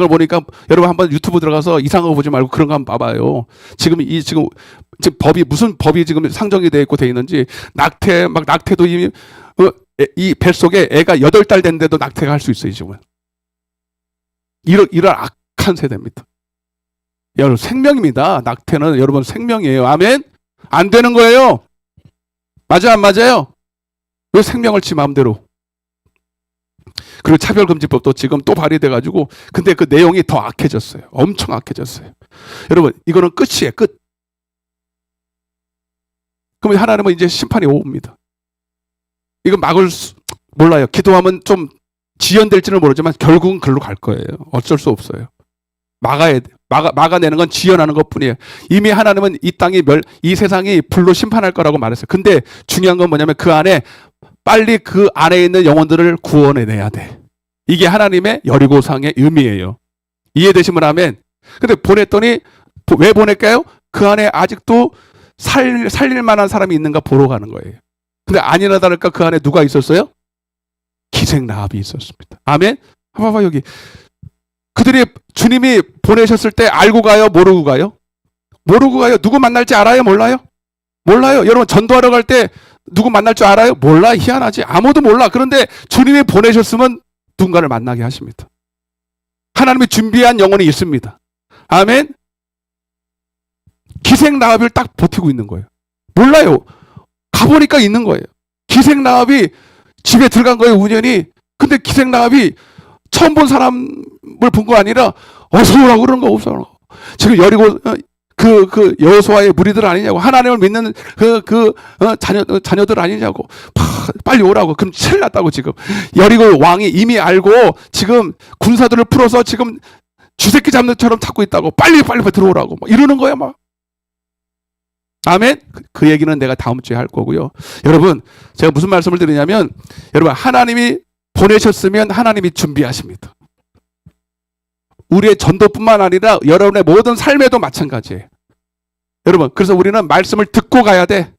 보니까 여러분 한번 유튜브 들어가서 이상한 거 보지 말고 그런 거 한번 봐봐요. 지금 법이 무슨 법이 지금 상정이 돼 있고 돼 있는지 낙태도 이미 이 뱃속에 애가 8달 됐는데도 낙태가 할 수 있어요, 지금. 이런 악한 세대입니다. 여러분 생명입니다. 낙태는 여러분 생명이에요. 아멘. 안 되는 거예요. 맞아 안 맞아요? 왜 생명을 지 마음대로? 그리고 차별금지법도 지금 또 발의돼가지고 근데 그 내용이 더 악해졌어요. 엄청 악해졌어요. 여러분 이거는 끝이에요. 끝. 그러면 하나님은 이제 심판이 옵니다. 이거 몰라요. 기도하면 좀 지연될지는 모르지만 결국은 글로 갈 거예요. 어쩔 수 없어요. 막아야 돼. 막아내는 건 지연하는 것뿐이에요. 이미 하나님은 이 세상이 불로 심판할 거라고 말했어요. 근데 중요한 건 뭐냐면 그 안에 빨리 그 안에 있는 영혼들을 구원해내야 돼. 이게 하나님의 여리고성의 의미예요. 이해되시면 아멘. 근데 보냈더니 왜 보낼까요? 그 안에 아직도 살릴 만한 사람이 있는가 보러 가는 거예요. 근데 아니나 다를까 그 안에 누가 있었어요? 기생 라합이 있었습니다. 아멘. 봐봐 여기. 그들이 주님이 보내셨을 때 알고 가요? 모르고 가요? 모르고 가요. 누구 만날지 알아요? 몰라요? 몰라요. 여러분 전도하러 갈 때 누구 만날 줄 알아요? 몰라. 희한하지. 아무도 몰라. 그런데 주님이 보내셨으면 누군가를 만나게 하십니다. 하나님이 준비한 영혼이 있습니다. 아멘. 기생 라합을 딱 버티고 있는 거예요. 몰라요. 가보니까 있는 거예요. 기생 라합이 집에 들어간 거예요, 우연히. 근데 기생 라합이 처음 본 사람을 본 거 아니라 어서 오라고 그러는 거 없어. 지금 그 여호수아의 무리들 아니냐고. 하나님을 믿는 자녀들 아니냐고. 빨리 오라고. 그럼 큰일 났다고 지금. 여리고 왕이 이미 알고 지금 군사들을 풀어서 지금 쥐새끼 잡는 것처럼 잡고 있다고. 빨리 들어오라고. 막 이러는 거야, 막. 아멘? 그 얘기는 내가 다음 주에 할 거고요. 여러분, 제가 무슨 말씀을 드리냐면, 여러분, 하나님이 보내셨으면 하나님이 준비하십니다. 우리의 전도뿐만 아니라 여러분의 모든 삶에도 마찬가지예요. 여러분, 그래서 우리는 말씀을 듣고 가야 돼.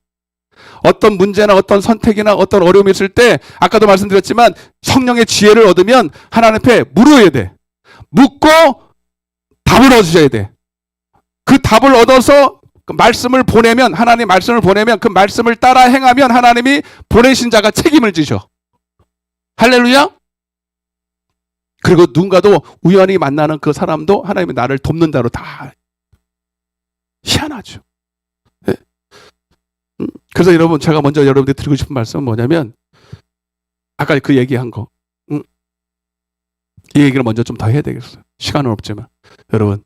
어떤 문제나 어떤 선택이나 어떤 어려움이 있을 때, 아까도 말씀드렸지만 성령의 지혜를 얻으면 하나님 앞에 물어야 돼. 묻고 답을 얻으셔야 돼. 그 답을 얻어서 그 말씀을 보내면, 하나님 말씀을 보내면 그 말씀을 따라 행하면 하나님이 보내신 자가 책임을 지셔. 할렐루야. 그리고 누군가도 우연히 만나는 그 사람도 하나님이 나를 돕는다로 다. 희한하죠. 네? 그래서 여러분, 제가 먼저 여러분들 드리고 싶은 말씀은 뭐냐면, 아까 그 얘기한 거, 이 얘기를 먼저 좀 더 해야 되겠어요. 시간은 없지만. 여러분,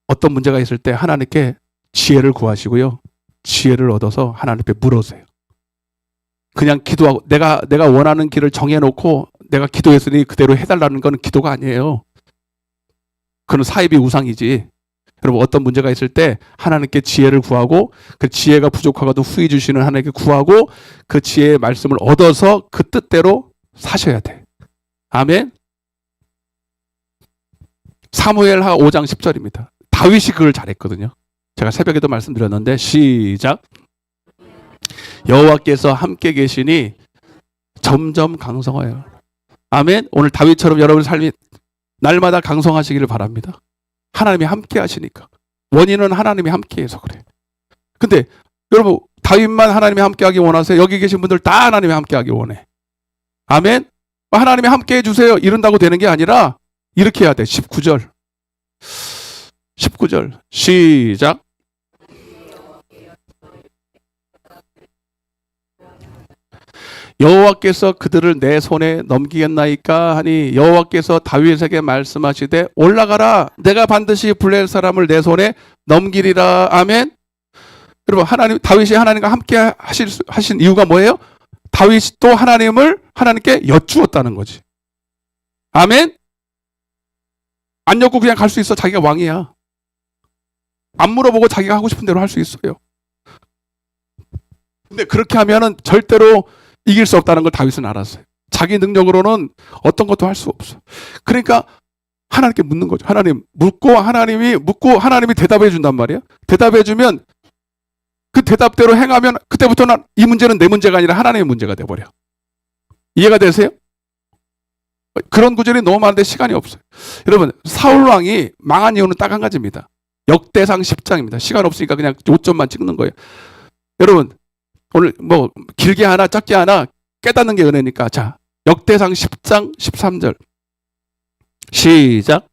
어떤 문제가 있을 때 하나님께 지혜를 구하시고요. 지혜를 얻어서 하나님께 물으세요. 그냥 기도하고, 내가 원하는 길을 정해놓고 내가 기도했으니 그대로 해달라는 건 기도가 아니에요. 그건 사이비 우상이지. 여러분, 어떤 문제가 있을 때 하나님께 지혜를 구하고, 그 지혜가 부족하고도 후히 주시는 하나님께 구하고, 그 지혜의 말씀을 얻어서 그 뜻대로 사셔야 돼. 아멘. 사무엘하 5장 10절입니다. 다윗이 그걸 잘했거든요. 제가 새벽에도 말씀드렸는데, 시작. 여호와께서 함께 계시니 점점 강성하여. 아멘. 오늘 다윗처럼 여러분의 삶이 날마다 강성하시기를 바랍니다. 하나님이 함께 하시니까. 원인은 하나님이 함께 해서 그래. 근데 여러분, 다윗만 하나님이 함께 하기 원하세요? 여기 계신 분들 다 하나님이 함께 하기 원해. 아멘. 하나님이 함께 해주세요 이런다고 되는 게 아니라 이렇게 해야 돼. 19절 시작. 여호와께서 그들을 내 손에 넘기겠나이까 하니 여호와께서 다윗에게 말씀하시되 올라가라. 내가 반드시 블레셋 사람을 내 손에 넘기리라. 아멘. 여러분, 다윗이 하나님과 함께 하신 이유가 뭐예요? 다윗이 또 하나님께 여쭈었다는 거지. 아멘. 안 엮고 그냥 갈 수 있어. 자기가 왕이야. 안 물어보고 자기가 하고 싶은 대로 할 수 있어요. 근데 그렇게 하면은 절대로 이길 수 없다는 걸 다윗은 알았어요. 자기 능력으로는 어떤 것도 할 수 없어. 그러니까 하나님께 묻는 거죠. 하나님이 하나님이 대답해 준단 말이에요. 대답해 주면 그 대답대로 행하면 그때부터는 이 문제는 내 문제가 아니라 하나님의 문제가 돼버려. 이해가 되세요? 그런 구절이 너무 많은데 시간이 없어요. 여러분, 사울왕이 망한 이유는 딱 한 가지입니다. 역대상 10장입니다. 시간 없으니까 그냥 요점만 찍는 거예요. 여러분, 오늘 뭐 길게 하나 짧게 하나 깨닫는 게 은혜니까. 자, 역대상 10장 13절 시작.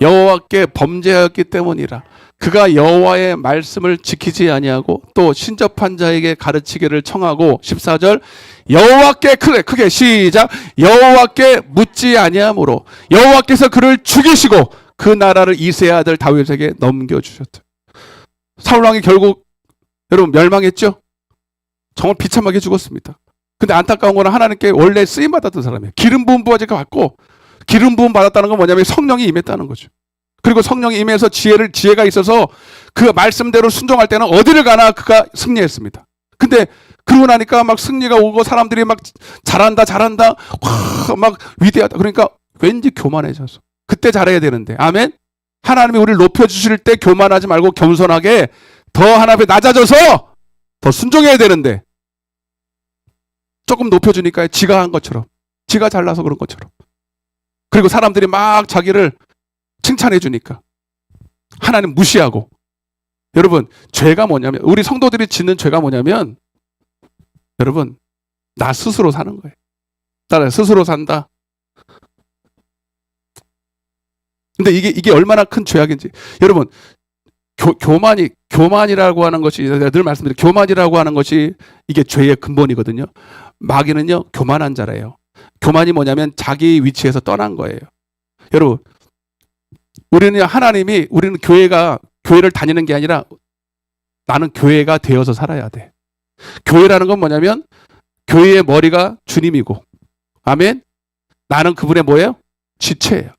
여호와께 범죄하였기 때문이라. 그가 여호와의 말씀을 지키지 아니하고 또 신접한 자에게 가르치기를 청하고. 14절 여호와께 크게 시작. 여호와께 묻지 아니하므로 여호와께서 그를 죽이시고 그 나라를 이새의 아들 다윗에게 넘겨주셨다. 사울왕이 결국 여러분 멸망했죠? 정말 비참하게 죽었습니다. 근데 안타까운 거는 하나님께 원래 쓰임받았던 사람이에요. 기름 부음 부어지가 받고, 기름 부음 받았다는 건 뭐냐면 성령이 임했다는 거죠. 그리고 성령이 임해서 지혜가 있어서 그 말씀대로 순종할 때는 어디를 가나 그가 승리했습니다. 근데 그러고 나니까 막 승리가 오고 사람들이 막 잘한다 막 위대하다 그러니까 왠지 교만해져서. 그때 잘해야 되는데. 아멘. 하나님이 우리를 높여주실 때 교만하지 말고 겸손하게 더 하나님 앞에 낮아져서 더 순종해야 되는데 조금 높여주니까 지가 한 것처럼, 지가 잘나서 그런 것처럼, 그리고 사람들이 막 자기를 칭찬해 주니까 하나님 무시하고. 여러분, 죄가 뭐냐면, 우리 성도들이 짓는 죄가 뭐냐면, 여러분, 나 스스로 사는 거예요. 나 스스로 산다. 근데 이게 얼마나 큰 죄악인지. 여러분, 교만이라고 하는 것이, 내가 늘 말씀드린 교만이라고 하는 것이 이게 죄의 근본이거든요. 마귀는요, 교만한 자래요. 교만이 뭐냐면 자기 위치에서 떠난 거예요. 여러분, 우리는 교회를 다니는 게 아니라 나는 교회가 되어서 살아야 돼. 교회라는 건 뭐냐면 교회의 머리가 주님이고, 아멘. 나는 그분의 뭐예요? 지체예요.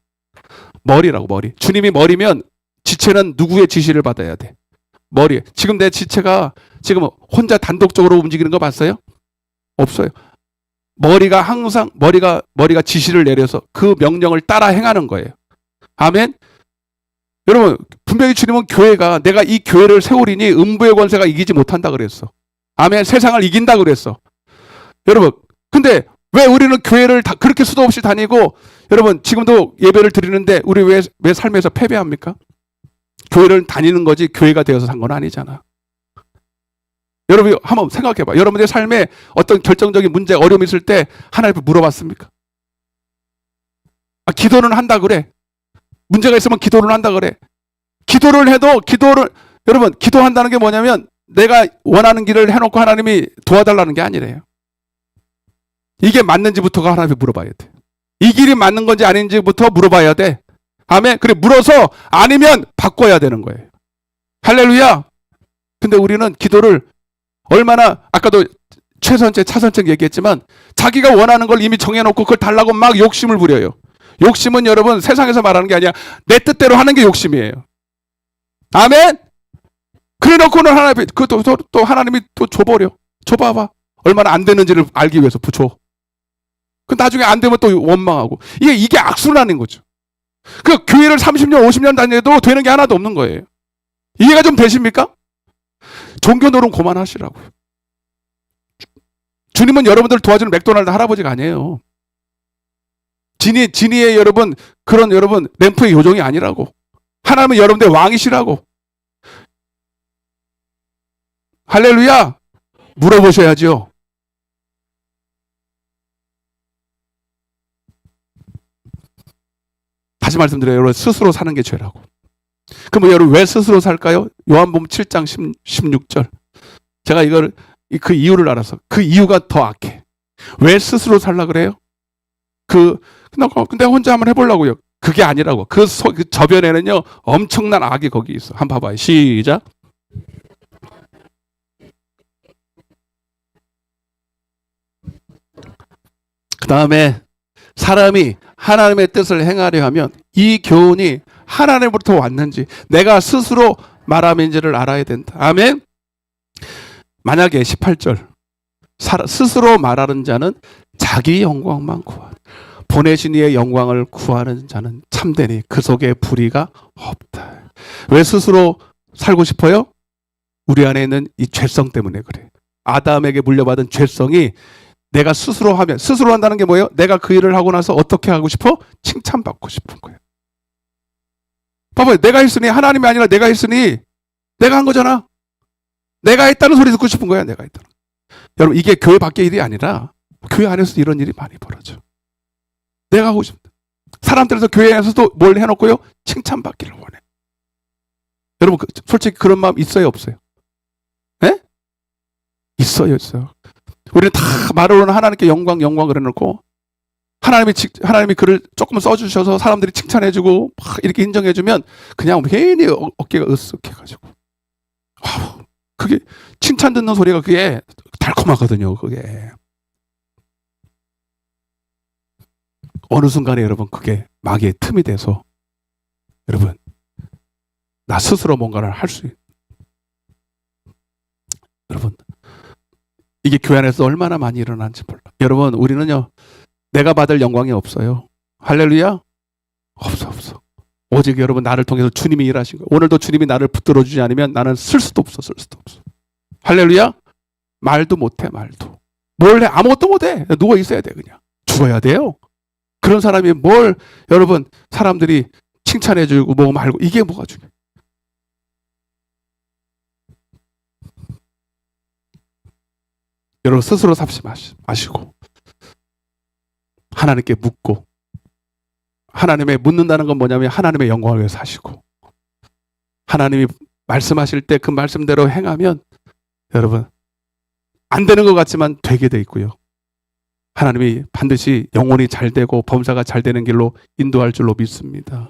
머리라고, 머리. 주님이 머리면 지체는 누구의 지시를 받아야 돼? 머리. 지금 내 지체가 지금 혼자 단독적으로 움직이는 거 봤어요? 없어요. 머리가 항상 머리가 지시를 내려서 그 명령을 따라 행하는 거예요. 아멘. 여러분, 분명히 주님은 교회가 내가 이 교회를 세우리니 음부의 권세가 이기지 못한다 그랬어. 아멘. 세상을 이긴다 그랬어. 여러분, 근데 왜 우리는 교회를 다 그렇게 수도 없이 다니고, 여러분 지금도 예배를 드리는데 우리 왜 삶에서 패배합니까? 교회를 다니는 거지 교회가 되어서 산 건 아니잖아. 여러분 한번 생각해봐. 여러분의 삶에 어떤 결정적인 문제, 어려움이 있을 때 하나님께 물어봤습니까? 기도는 한다 그래. 문제가 있으면 기도를 한다 그래. 기도를 해도 여러분 기도한다는 게 뭐냐면 내가 원하는 길을 해놓고 하나님이 도와달라는 게 아니래요. 이게 맞는지부터가 하나님께 물어봐야 돼. 이 길이 맞는 건지 아닌지부터 물어봐야 돼. 아멘. 그래, 물어서 아니면 바꿔야 되는 거예요. 할렐루야. 근데 우리는 기도를 얼마나, 아까도 최선책, 차선책 얘기했지만 자기가 원하는 걸 이미 정해놓고 그걸 달라고 막 욕심을 부려요. 욕심은 여러분 세상에서 말하는 게 아니야. 내 뜻대로 하는 게 욕심이에요. 아멘. 그래 놓고는 하나님, 또 하나님이 또 줘버려. 줘봐봐. 얼마나 안 되는지를 알기 위해서 붙여. 그 나중에 안 되면 또 원망하고. 이게 악순환인 거죠. 그 교회를 30년, 50년 다녀도 되는 게 하나도 없는 거예요. 이해가 좀 되십니까? 종교 노름 그만하시라고요. 주님은 여러분들 도와주는 맥도날드 할아버지가 아니에요. 지니의 여러분, 그런 여러분 램프의 요정이 아니라고. 하나님은 여러분들의 왕이시라고. 할렐루야. 물어보셔야죠. 다시 말씀드려요. 여러분, 스스로 사는 게 죄라고. 그럼 여러분 왜 스스로 살까요? 요한복음 7장 16절. 제가 그 이유를 알아서, 그 이유가 더 악해. 왜 스스로 살라 그래요? 근데 혼자 한번 해보려고요. 그게 아니라고. 그 저변에는요 엄청난 악이 거기 있어. 한번 봐봐요. 시작. 그 다음에 사람이 하나님의 뜻을 행하려 하면 이 교훈이 하나님으로부터 왔는지 내가 스스로 말함인지를 알아야 된다. 아멘. 만약에 18절 스스로 말하는 자는 자기 영광만 구하는, 보내신 이의 영광을 구하는 자는 참되니 그 속에 불의가 없다. 왜 스스로 살고 싶어요? 우리 안에 있는 이 죄성 때문에 그래. 아담에게 물려받은 죄성이 내가 스스로 한다는 게 뭐예요? 내가 그 일을 하고 나서 어떻게 하고 싶어? 칭찬받고 싶은 거예요. 봐봐요. 내가 했으니, 하나님이 아니라 내가 했으니 내가 한 거잖아. 내가 했다는 소리 듣고 싶은 거야. 내가 했다는. 여러분 이게 교회 밖의 일이 아니라 교회 안에서도 이런 일이 많이 벌어져. 내가 하고 싶다. 사람들에서 교회에서도 뭘 해놓고요? 칭찬받기를 원해. 여러분 솔직히 그런 마음 있어요? 없어요? 예? 있어요. 우리는 다 말로는 하나님께 영광 그래놓고 하나님이 글을 조금 써주셔서 사람들이 칭찬해주고 막 이렇게 인정해주면 그냥 괜히 어깨가 으쓱해가지고, 그게 칭찬 듣는 소리가 그게 달콤하거든요. 그게 어느 순간에 여러분 그게 마귀의 틈이 돼서 여러분 나 스스로 뭔가를 할 수 있는, 여러분 이게 교회 안에서 얼마나 많이 일어나는지 몰라. 여러분 우리는요 내가 받을 영광이 없어요. 할렐루야. 없어. 오직 여러분 나를 통해서 주님이 일하신 거예요. 오늘도 주님이 나를 붙들어 주지 않으면 나는 쓸 수도 없어. 할렐루야. 말도 못해. 뭘 해? 아무것도 못해. 누워 있어야 돼. 그냥 죽어야 돼요. 그런 사람이 뭘, 여러분 사람들이 칭찬해 주고 뭐 말고 이게 뭐가 중요해. 여러분 스스로 삽시 마시고 하나님께 묻고, 하나님의 묻는다는 건 뭐냐면 하나님의 영광을 위해서 하시고, 하나님이 말씀하실 때 그 말씀대로 행하면 여러분 안 되는 것 같지만 되게 돼 있고요. 하나님이 반드시 영혼이 잘 되고 범사가 잘 되는 길로 인도할 줄로 믿습니다.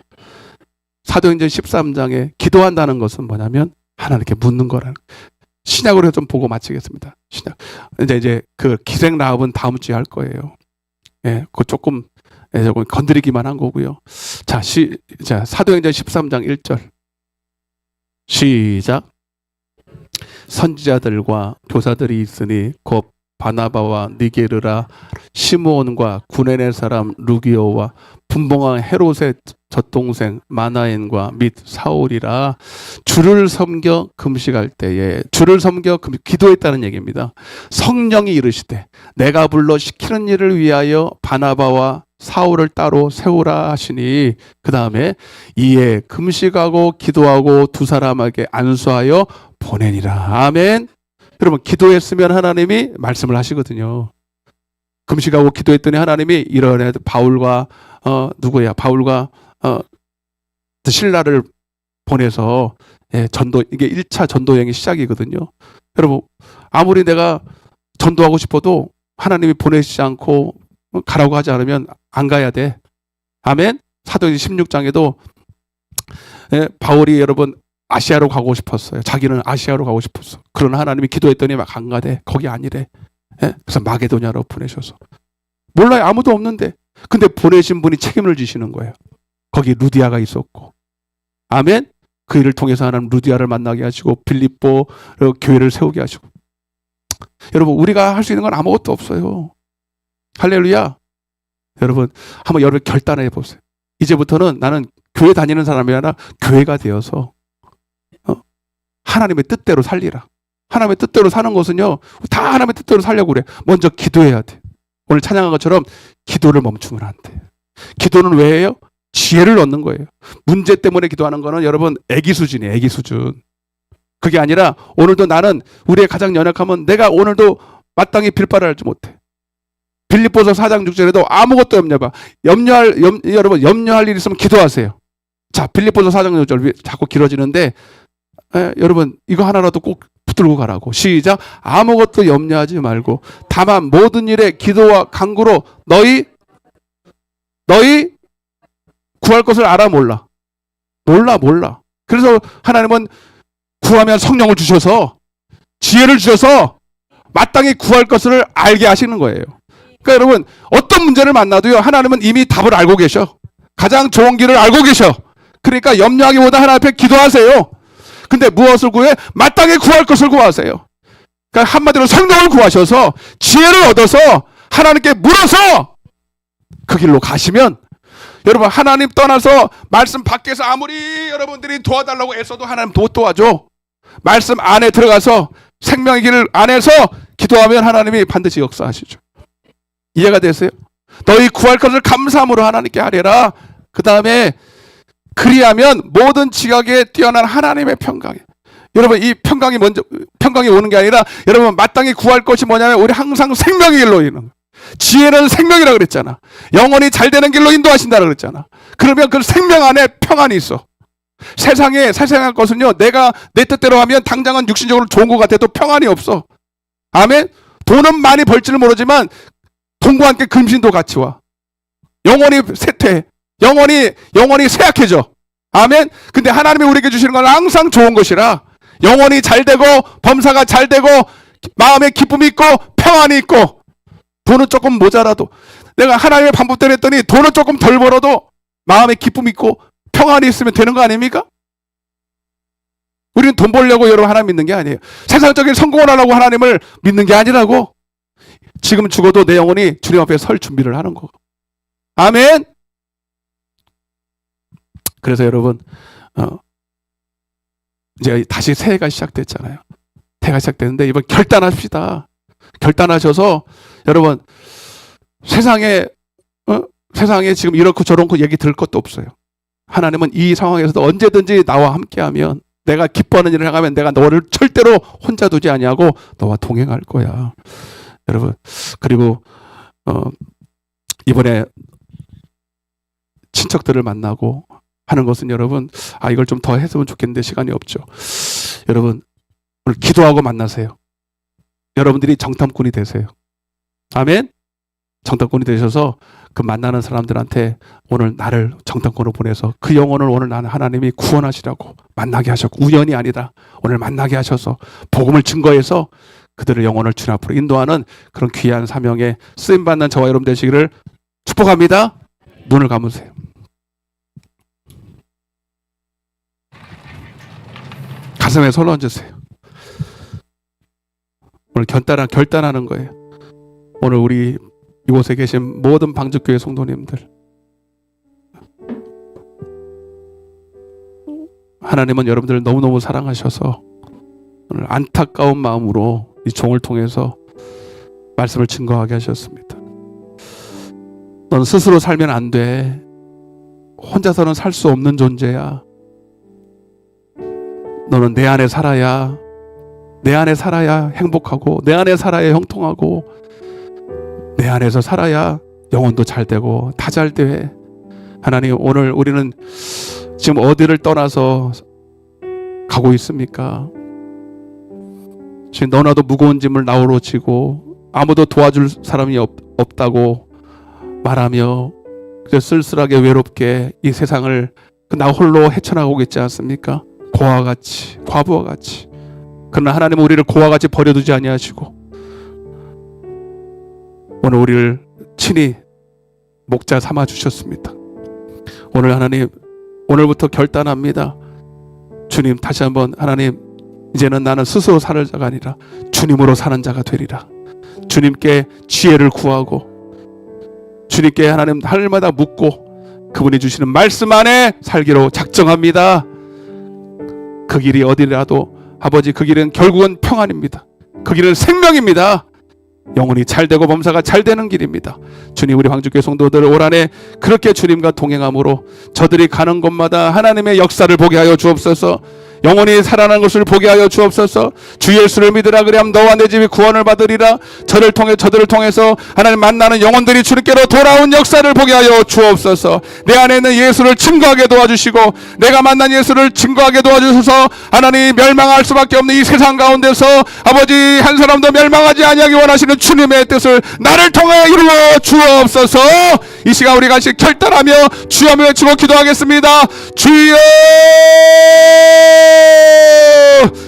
사도행전 13장에 기도한다는 것은 뭐냐면 하나님께 묻는 거라는 거예요. 신약으로 좀 보고 마치겠습니다. 신약. 이제 그 기생 라합은 다음 주에 할 거예요. 예, 그 조금 건드리기만 한 거고요. 자, 사도행전 13장 1절. 시작. 선지자들과 교사들이 있으니 곧 바나바와 니게르라, 시므온과 구레네 사람 루기오와 분봉왕 헤롯의 젖동생 마나엔과 및 사울이라. 주를 섬겨 금식할 때에, 주를 섬겨 기도했다는 얘기입니다. 성령이 이르시되 내가 불러 시키는 일을 위하여 바나바와 사울을 따로 세우라 하시니, 그 다음에 이에 금식하고 기도하고 두 사람에게 안수하여 보내니라. 아멘. 여러분, 기도했으면 하나님이 말씀을 하시거든요. 금식하고 기도했더니 하나님이 이런 애들 바울과 바울과 신라를 보내서 전도, 이게 1차 전도 여행의 시작이거든요. 여러분, 아무리 내가 전도하고 싶어도 하나님이 보내시지 않고 가라고 하지 않으면 안 가야 돼. 아멘. 사도행전 16장에도 바울이 여러분 아시아로 가고 싶었어요. 자기는 아시아로 가고 싶었어. 그러나 하나님이 기도했더니 막 안 가대. 거기 아니래. 그래서 마게도냐로 보내셔서. 몰라요. 아무도 없는데. 근데 보내신 분이 책임을 지시는 거예요. 거기 루디아가 있었고. 아멘. 그 일을 통해서 하나님 루디아를 만나게 하시고 빌립보 교회를 세우게 하시고. 여러분, 우리가 할 수 있는 건 아무것도 없어요. 할렐루야. 여러분, 한번 여러분 결단해 보세요. 이제부터는 나는 교회 다니는 사람이 아니라 교회가 되어서 하나님의 뜻대로 살리라. 하나님의 뜻대로 사는 것은요, 다 하나님의 뜻대로 살려고 그래. 먼저 기도해야 돼. 오늘 찬양한 것처럼 기도를 멈추면 안 돼. 기도는 왜 해요? 지혜를 얻는 거예요. 문제 때문에 기도하는 거는 여러분 애기 수준이에요. 애기 수준. 그게 아니라 오늘도 나는, 우리의 가장 연약함은 내가 오늘도 마땅히 빌바를 알지 못해. 빌립보서 4장 6절에도 아무것도 여러분 염려할 일 있으면 기도하세요. 자, 빌립보서 4장 6절 자꾸 길어지는데 여러분 이거 하나라도 꼭 붙들고 가라고. 시작. 아무것도 염려하지 말고 다만 모든 일에 기도와 간구로 너희 구할 것을 알아 몰라. 몰라. 그래서 하나님은 구하면 성령을 주셔서 지혜를 주셔서 마땅히 구할 것을 알게 하시는 거예요. 그러니까 여러분 어떤 문제를 만나도요, 하나님은 이미 답을 알고 계셔. 가장 좋은 길을 알고 계셔. 그러니까 염려하기보다 하나님 앞에 기도하세요. 근데 무엇을 구해? 마땅히 구할 것을 구하세요. 그러니까 한마디로 성령을 구하셔서 지혜를 얻어서 하나님께 물어서 그 길로 가시면, 여러분 하나님 떠나서 말씀 밖에서 아무리 여러분들이 도와달라고 애써도 하나님 못 도와줘. 말씀 안에 들어가서 생명의 길 안에서 기도하면 하나님이 반드시 역사하시죠. 이해가 되세요? 너희 구할 것을 감사함으로 하나님께 하리라. 그 다음에 그리하면 모든 지각에 뛰어난 하나님의 평강이. 여러분 이 평강이 오는 게 아니라 여러분 마땅히 구할 것이 뭐냐면 우리 항상 생명의 길로 있는 거예요. 지혜는 생명이라 그랬잖아. 영혼이 잘 되는 길로 인도하신다고 그랬잖아. 그러면 그 생명 안에 평안이 있어. 세상에 세상의 것은요, 내가 내 뜻대로 하면 당장은 육신적으로 좋은 것 같아도 평안이 없어. 아멘. 돈은 많이 벌지를 모르지만 돈과 함께 금신도 같이 와. 영혼이 쇠퇴해. 영혼이 쇠약해져. 아멘. 근데 하나님이 우리에게 주시는 건 항상 좋은 것이라 영혼이 잘 되고 범사가 잘 되고 마음에 기쁨이 있고 평안이 있고, 돈은 조금 모자라도 내가 하나님의 반복대로 했더니 돈은 조금 덜 벌어도 마음에 기쁨이 있고 평안이 있으면 되는 거 아닙니까? 우리는 돈 벌려고 여러분 하나님 믿는 게 아니에요. 세상적인 성공을 하려고 하나님을 믿는 게 아니라고. 지금 죽어도 내 영혼이 주님 앞에 설 준비를 하는 거. 아멘. 그래서 여러분 이제 다시 새해가 시작됐잖아요. 새해가 시작됐는데 이번 결단합시다. 결단하셔서 여러분 세상에 지금 이렇고 저렇고 얘기 들을 것도 없어요. 하나님은 이 상황에서도 언제든지 나와 함께하면, 내가 기뻐하는 일을 행하면 내가 너를 절대로 혼자 두지 아니하고 너와 동행할 거야. 여러분, 그리고 이번에 친척들을 만나고 하는 것은 여러분, 이걸 좀 더 했으면 좋겠는데 시간이 없죠. 여러분 오늘 기도하고 만나세요. 여러분들이 정탐꾼이 되세요. 아멘. 정탐꾼이 되셔서 그 만나는 사람들한테 오늘 나를 정탐꾼으로 보내서 그 영혼을 오늘 나는 하나님이 구원하시라고 만나게 하셨고, 우연이 아니라 오늘 만나게 하셔서 복음을 증거해서 그들의 영혼을 주님 앞으로 인도하는 그런 귀한 사명에 쓰임받는 저와 여러분 되시기를 축복합니다. 눈을 감으세요. 가슴에 손 얹으세요. 오늘 결단하는 거예요. 오늘 우리 이곳에 계신 모든 방직교회 성도님들, 하나님은 여러분들을 너무너무 사랑하셔서 오늘 안타까운 마음으로 이 종을 통해서 말씀을 증거하게 하셨습니다. 넌 스스로 살면 안 돼. 혼자서는 살 수 없는 존재야. 너는 내 안에 살아야 행복하고, 내 안에 살아야 형통하고, 내 안에서 살아야 영혼도 잘 되고 다 잘 돼. 하나님, 오늘 우리는 지금 어디를 떠나서 가고 있습니까? 지금 너나도 무거운 짐을 나홀로 지고 아무도 도와줄 사람이 없다고 말하며 그저 쓸쓸하게 외롭게 이 세상을 나 홀로 헤쳐나가고 있지 않습니까? 고아와 같이, 과부와 같이. 그러나 하나님은 우리를 고아와 같이 버려두지 아니하시고 오늘 우리를 친히 목자 삼아 주셨습니다. 오늘 하나님, 오늘부터 결단합니다. 주님, 다시 한번 하나님, 이제는 나는 스스로 사는 자가 아니라 주님으로 사는 자가 되리라. 주님께 지혜를 구하고 주님께 하나님 하늘마다 묻고 그분이 주시는 말씀 안에 살기로 작정합니다. 그 길이 어디라도 아버지, 그 길은 결국은 평안입니다. 그 길은 생명입니다. 영혼이 잘되고 범사가 잘되는 길입니다. 주님, 우리 황주교회 성도들 올 한해 그렇게 주님과 동행함으로 저들이 가는 곳마다 하나님의 역사를 보게 하여 주옵소서. 영혼이 살아나는 것을 보게 하여 주옵소서. 주 예수를 믿으라 그리하면 너와 내 집이 구원을 받으리라. 저들을 통해서 하나님 만나는 영혼들이 주님께로 돌아온 역사를 보게 하여 주옵소서. 내 안에 있는 예수를 증거하게 도와주시고 내가 만난 예수를 증거하게 도와주셔서 하나님, 멸망할 수밖에 없는 이 세상 가운데서 아버지, 한 사람도 멸망하지 아니하기 원하시는 주님의 뜻을 나를 통해 이루어 주옵소서. 이 시간 우리 같이 결단하며 주여 외치고 기도하겠습니다. 주여!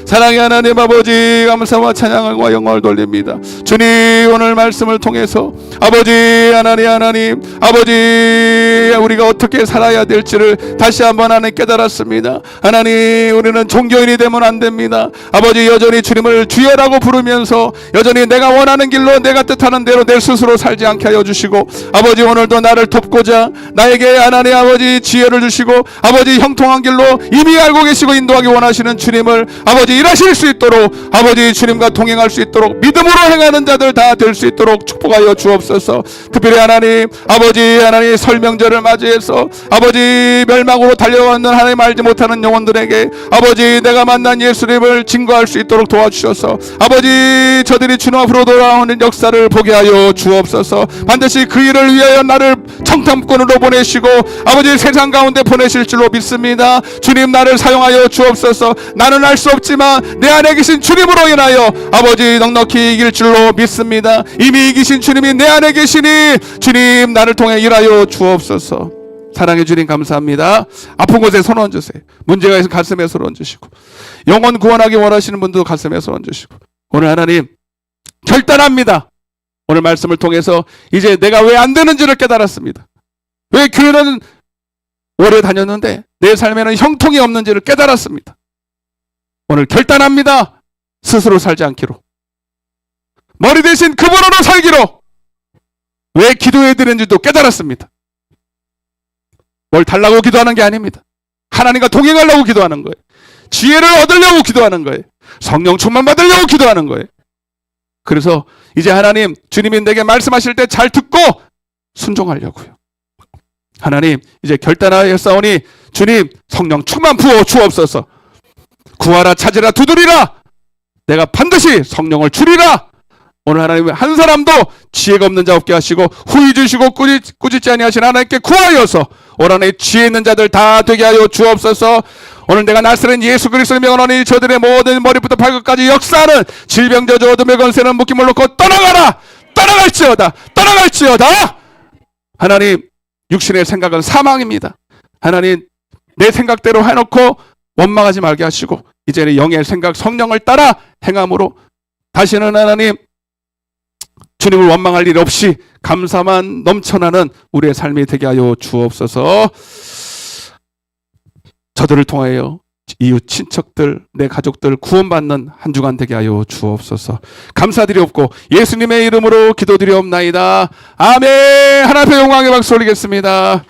사랑의 하나님 아버지, 감사와 찬양과 영광을 돌립니다. 주님, 오늘 말씀을 통해서 아버지, 하나님 아버지, 우리가 어떻게 살아야 될지를 다시 한번 하나님 깨달았습니다. 하나님, 우리는 종교인이 되면 안 됩니다. 아버지, 여전히 주님을 주여라고 부르면서 여전히 내가 원하는 길로, 내가 뜻하는 대로 내 스스로 살지 않게 하여 주시고, 아버지, 오늘도 나를 돕고자 나에게 하나님 아버지 지혜를 주시고, 아버지, 형통한 길로 이미 알고 계시고 인도하기 원하시는 주님을 아버지 일하실 수 있도록, 아버지 주님과 동행할 수 있도록, 믿음으로 행하는 자들 다 될 수 있도록 축복하여 주옵소서. 특별히 하나님 아버지, 하나님 설명절을 맞이해서 아버지 멸망으로 달려가는 하나님 알지 못하는 영혼들에게 아버지 내가 만난 예수님을 증거할 수 있도록 도와주셔서 아버지 저들이 주님 앞으로 돌아오는 역사를 보게 하여 주옵소서. 반드시 그 일을 위하여 나를 청탐꾼으로 보내시고 아버지 세상 가운데 보내실 줄로 믿습니다. 주님, 나를 사용하여 주옵소서. 나는 알 수 없지만 내 안에 계신 주님으로 인하여 아버지 넉넉히 이길 줄로 믿습니다. 이미 이기신 주님이 내 안에 계시니 주님, 나를 통해 일하여 주옵소서. 사랑해 주님 감사합니다. 아픈 곳에 손 얹으세요. 문제가 있으면 가슴에 손 얹으시고, 영혼 구원하기 원하시는 분도 가슴에 손 얹으시고, 오늘 하나님 결단합니다. 오늘 말씀을 통해서 이제 내가 왜 안 되는지를 깨달았습니다. 왜 교회는 오래 다녔는데 내 삶에는 형통이 없는지를 깨달았습니다. 오늘 결단합니다. 스스로 살지 않기로, 머리 대신 그분으로 살기로. 왜 기도해야 되는지도 깨달았습니다. 뭘 달라고 기도하는 게 아닙니다. 하나님과 동행하려고 기도하는 거예요. 지혜를 얻으려고 기도하는 거예요. 성령 충만 받으려고 기도하는 거예요. 그래서 이제 하나님, 주님이 내게 말씀하실 때 잘 듣고 순종하려고요. 하나님, 이제 결단하였사오니 주님, 성령 충만 부어 주옵소서. 구하라, 찾으라, 두드리라. 내가 반드시 성령을 주리라. 오늘 하나님, 한 사람도 지혜가 없는 자 없게 하시고 후히 주시고 꾸짖지 아니하신 하나님께 구하여서 올 한해 지혜 있는 자들 다 되게 하여 주옵소서. 오늘 내가 나스렛 예수 그리스도의 명하노니 저들의 모든 머리부터 발끝까지 역사하는 질병 저주 어둠의 권세는 묶임을 놓고 떠나가라. 떠나갈지어다. 떠나갈지어다. 하나님, 육신의 생각은 사망입니다. 하나님, 내 생각대로 해놓고 원망하지 말게 하시고 이제는 영의 생각, 성령을 따라 행함으로 다시는 하나님 주님을 원망할 일 없이 감사만 넘쳐나는 우리의 삶이 되게 하여 주옵소서. 저들을 통하여 이웃 친척들, 내 가족들 구원받는 한 주간 되게 하여 주옵소서. 감사드리옵고 예수님의 이름으로 기도드리옵나이다. 아멘. 하나님 앞에 영광의 박수 올리겠습니다.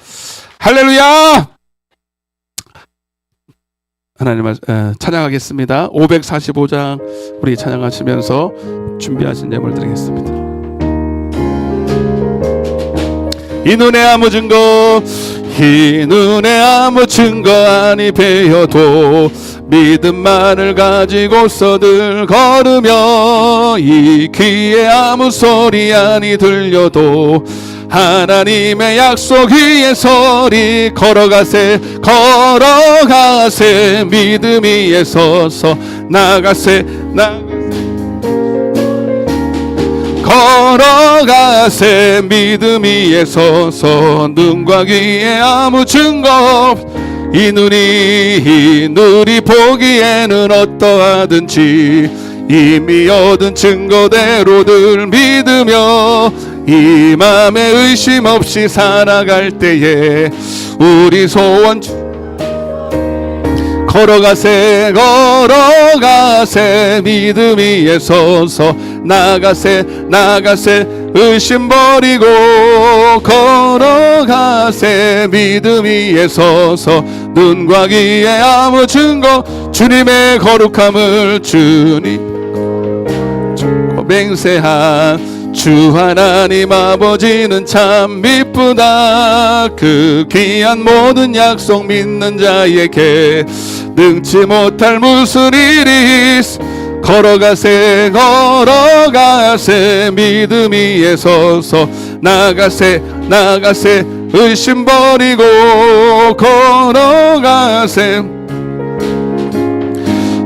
할렐루야. 하나님 찬양하겠습니다. 545장 우리 찬양하시면서 준비하신 예물 드리겠습니다. 이 눈에 아무 증거, 이 눈에 아무 증거 아니 배어도 믿음만을 가지고서 늘 걸으며 이 귀에 아무 소리 아니 들려도 하나님의 약속 위에 서리 걸어가세 걸어가세 믿음 위에 서서 나가세 걸어가세 믿음 위에 서서 눈과 귀에 아무 증거 이 눈이 보기에는 어떠하든지 이미 얻은 증거대로 늘 믿으며 이 맘에 의심 없이 살아갈 때에 우리 소원 걸어가세 걸어가세 믿음 위에 서서 나가세 의심 버리고 걸어가세 믿음 위에 서서 눈과 귀에 아무 증거 주님의 거룩함을 주님 맹세한 주 하나님 아버지는 참 미쁘다. 그 귀한 모든 약속 믿는 자에게 능치 못할 무슨 일이 걸어가세 믿음 위에 서서 나가세 의심 버리고 걸어가세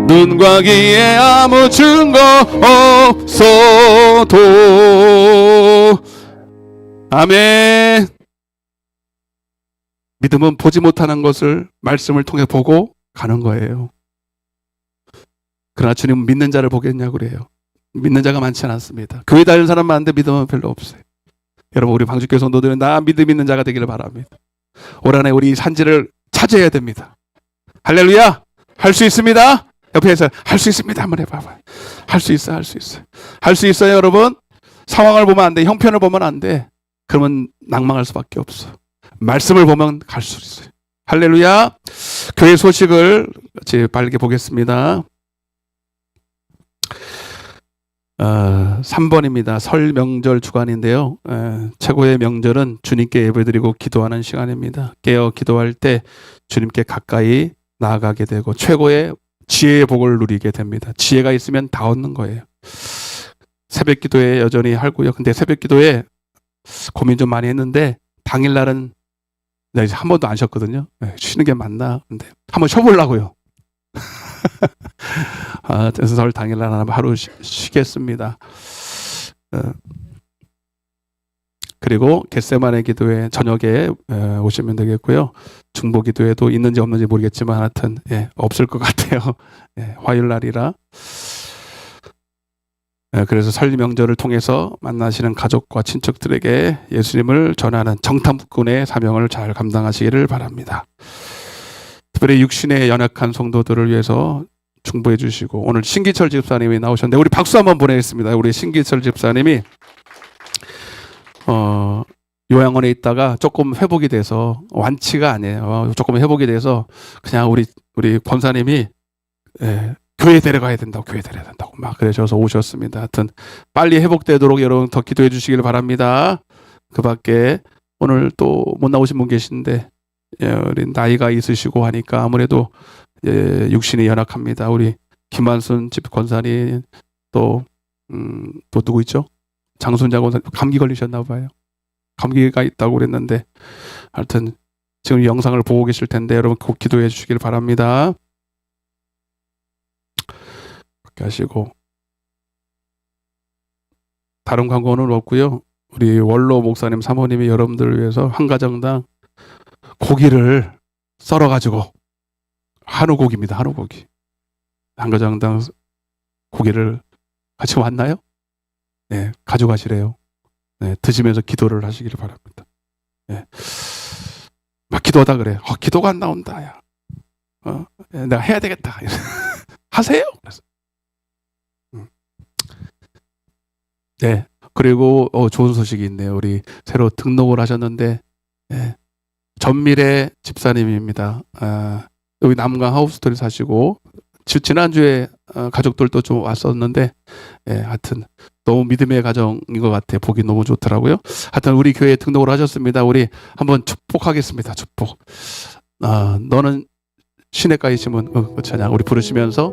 눈과 귀에 아무 증거 없어도 아멘. 믿음은 보지 못하는 것을 말씀을 통해 보고 가는 거예요. 그러나 주님은 믿는 자를 보겠냐고 그래요. 믿는 자가 많지 않습니다. 교회 다니는 사람 많은데 믿음은 별로 없어요. 여러분 우리 방주교회 성도들은 나 믿음 있는 자가 되기를 바랍니다. 올 한해 우리 산지를 차지해야 됩니다. 할렐루야. 할 수 있습니다. 옆에서 할 수 있습니다 한번 해봐봐요. 할 수 있어요. 할 수 있어요 여러분. 상황을 보면 안 돼. 형편을 보면 안 돼. 그러면 낭망할 수밖에 없어. 말씀을 보면 갈 수 있어요. 할렐루야. 교회 소식을 같이 빠르게 보겠습니다. 3번입니다. 설 명절 주간인데요. 최고의 명절은 주님께 예배드리고 기도하는 시간입니다. 깨어 기도할 때 주님께 가까이 나아가게 되고 최고의 지혜의 복을 누리게 됩니다. 지혜가 있으면 다 얻는 거예요. 새벽 기도에 여전히 하고요. 근데 새벽 기도에 고민 좀 많이 했는데 당일날은 이제 한 번도 안 쉬었거든요. 쉬는 게 맞나? 근데 한번 쉬어보려고요. 그래서 설 당일날 하루 쉬겠습니다. 그리고 겟세마네 기도회 저녁에 오시면 되겠고요. 중보 기도회도 있는지 없는지 모르겠지만 하여튼 없을 것 같아요. 화요일 날이라. 그래서 설 명절을 통해서 만나시는 가족과 친척들에게 예수님을 전하는 정탐꾼의 사명을 잘 감당하시기를 바랍니다. 특별히 육신에 연약한 성도들을 위해서 중보해 주시고 오늘 신기철 집사님이 나오셨는데 우리 박수 한번 보내겠습니다. 우리 신기철 집사님이 요양원에 있다가 조금 회복이 돼서 완치가 아니에요. 조금 회복이 돼서 그냥 우리 권사님이 교회 데려가야 된다고 막 그러셔서 오셨습니다. 하여튼 빨리 회복되도록 여러분 더 기도해 주시길 바랍니다. 그 밖에 오늘 또 못 나오신 분 계신데 우리 나이가 있으시고 하니까 아무래도 육신이 연약합니다. 우리 김한순 집 권사님 또 누구 있죠? 장순자 권사님 감기 걸리셨나 봐요. 감기가 있다고 그랬는데 하여튼 지금 영상을 보고 계실 텐데 여러분 꼭 기도해 주시길 바랍니다. 그렇게 하시고 다른 광고는 없고요. 우리 원로 목사님 사모님이 여러분들을 위해서 한 가정당 고기를 썰어가지고 한우 고기입니다. 한우 고기. 한 가정당 고기를 같이 왔나요? 네, 가져가시래요. 네, 드시면서 기도를 하시기를 바랍니다. 네. 막 기도하다 그래. 기도가 안 나온다. 야. 내가 해야 되겠다. 하세요. 그래서. 네. 그리고 좋은 소식이 있네요. 우리 새로 등록을 하셨는데 전미래 집사님입니다. 여기 남강 하우스토리 사시고 지난주에 가족들도 좀 왔었는데 하여튼 너무 믿음의 가정인 것 같아요. 보기 너무 좋더라고요. 하여튼 우리 교회에 등록을 하셨습니다. 우리 한번 축복하겠습니다. 축복. 너는 시냇가에 심은 찬양 우리 부르시면서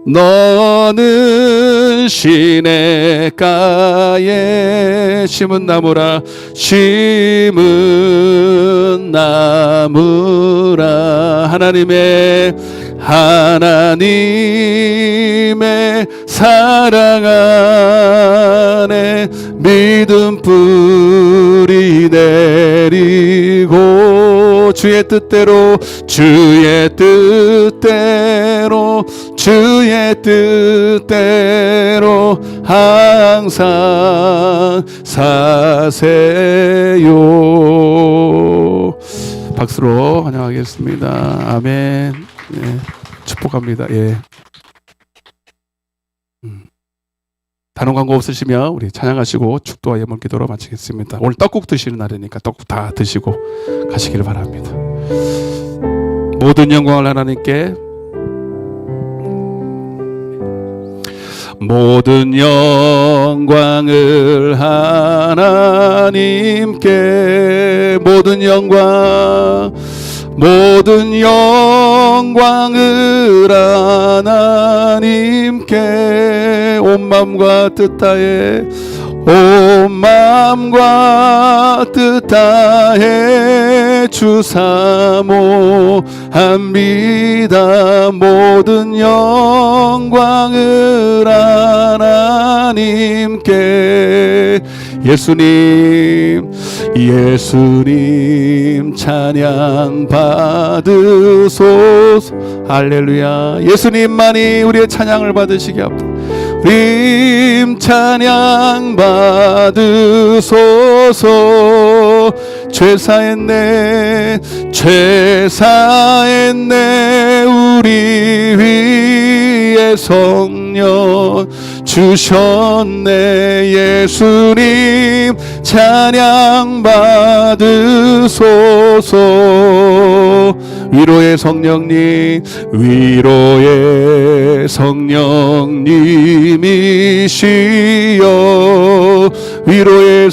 너는 시냇가에 심은 나무라 심은 나무라 하나님의 사랑 안에 믿음 뿌리 내리고 주의 뜻대로 항상 사세요. 박수로 환영하겠습니다. 아멘. 네, 축복합니다. 예. 다른 광고 없으시면 우리 찬양하시고 축도와 예물 기도로 마치겠습니다. 오늘 떡국 드시는 날이니까 떡국 다 드시고 가시기를 바랍니다. 모든 영광을 하나님께, 모든 영광을 하나님께, 모든 영광을 하나님께 온 마음과 뜻 다해 주 사모합니다. 모든 영광을 하나님께. 예수님 찬양 받으소서. 할렐루야. 예수님만이 우리의 찬양을 받으시게 합니다. 주님 찬양 받으소서. 죄사했네 우리 위에 성령 주셨네. 예수님 찬양 받으소서. 위로의 성령님이시여, 위로의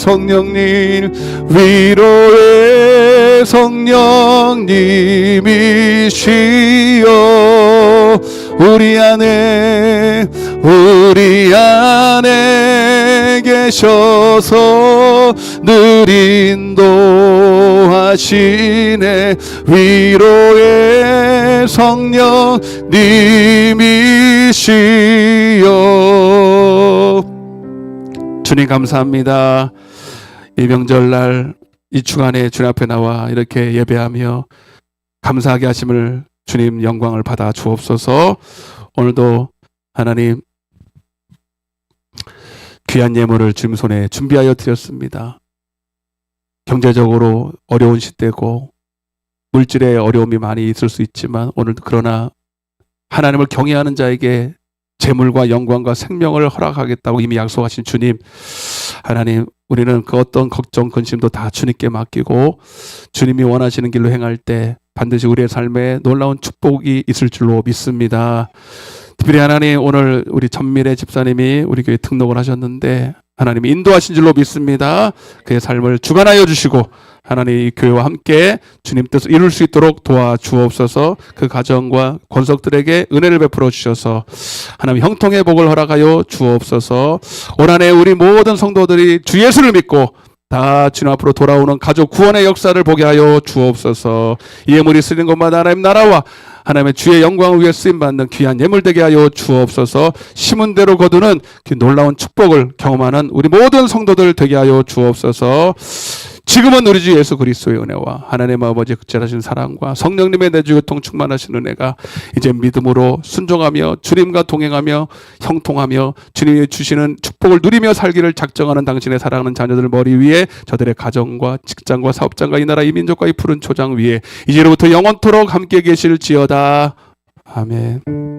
성령님이시여, 우리 안에 계셔서 늘 인도하시네. 위로의 성령님이시여. 주님 감사합니다. 이 명절날 이 주간에 주님 앞에 나와 이렇게 예배하며 감사하게 하심을 주님 영광을 받아 주옵소서. 오늘도 하나님 귀한 예물을 주님 손에 준비하여 드렸습니다. 경제적으로 어려운 시대고 물질의 어려움이 많이 있을 수 있지만 오늘 그러나 하나님을 경외하는 자에게 재물과 영광과 생명을 허락하겠다고 이미 약속하신 주님, 하나님 우리는 그 어떤 걱정 근심도 다 주님께 맡기고 주님이 원하시는 길로 행할 때 반드시 우리의 삶에 놀라운 축복이 있을 줄로 믿습니다. 특별히 하나님 오늘 우리 전미래 집사님이 우리 교회에 등록을 하셨는데 하나님이 인도하신 줄로 믿습니다. 그의 삶을 주관하여 주시고 하나님 이 교회와 함께 주님 뜻을 이룰 수 있도록 도와주옵소서. 그 가정과 권속들에게 은혜를 베풀어 주셔서 하나님 형통의 복을 허락하여 주옵소서. 올 한해 우리 모든 성도들이 주 예수를 믿고 다 주님 앞으로 돌아오는 가족 구원의 역사를 보게 하여 주옵소서. 이 예물이 쓰는 것마다 하나님 나라와 하나님의 주의 영광을 위해 쓰임받는 귀한 예물 되게 하여 주옵소서. 심은 대로 거두는 그 놀라운 축복을 경험하는 우리 모든 성도들 되게 하여 주옵소서. 지금은 우리 주 예수 그리스도의 은혜와 하나님 아버지의 극진하신 사랑과 성령님의 내주 교통 충만하신 은혜가 이제 믿음으로 순종하며 주님과 동행하며 형통하며 주님이 주시는 축복을 누리며 살기를 작정하는 당신의 사랑하는 자녀들 머리 위에 저들의 가정과 직장과 사업장과 이 나라 이 민족과 이 푸른 초장 위에 이제로부터 영원토록 함께 계실지어다. 아멘.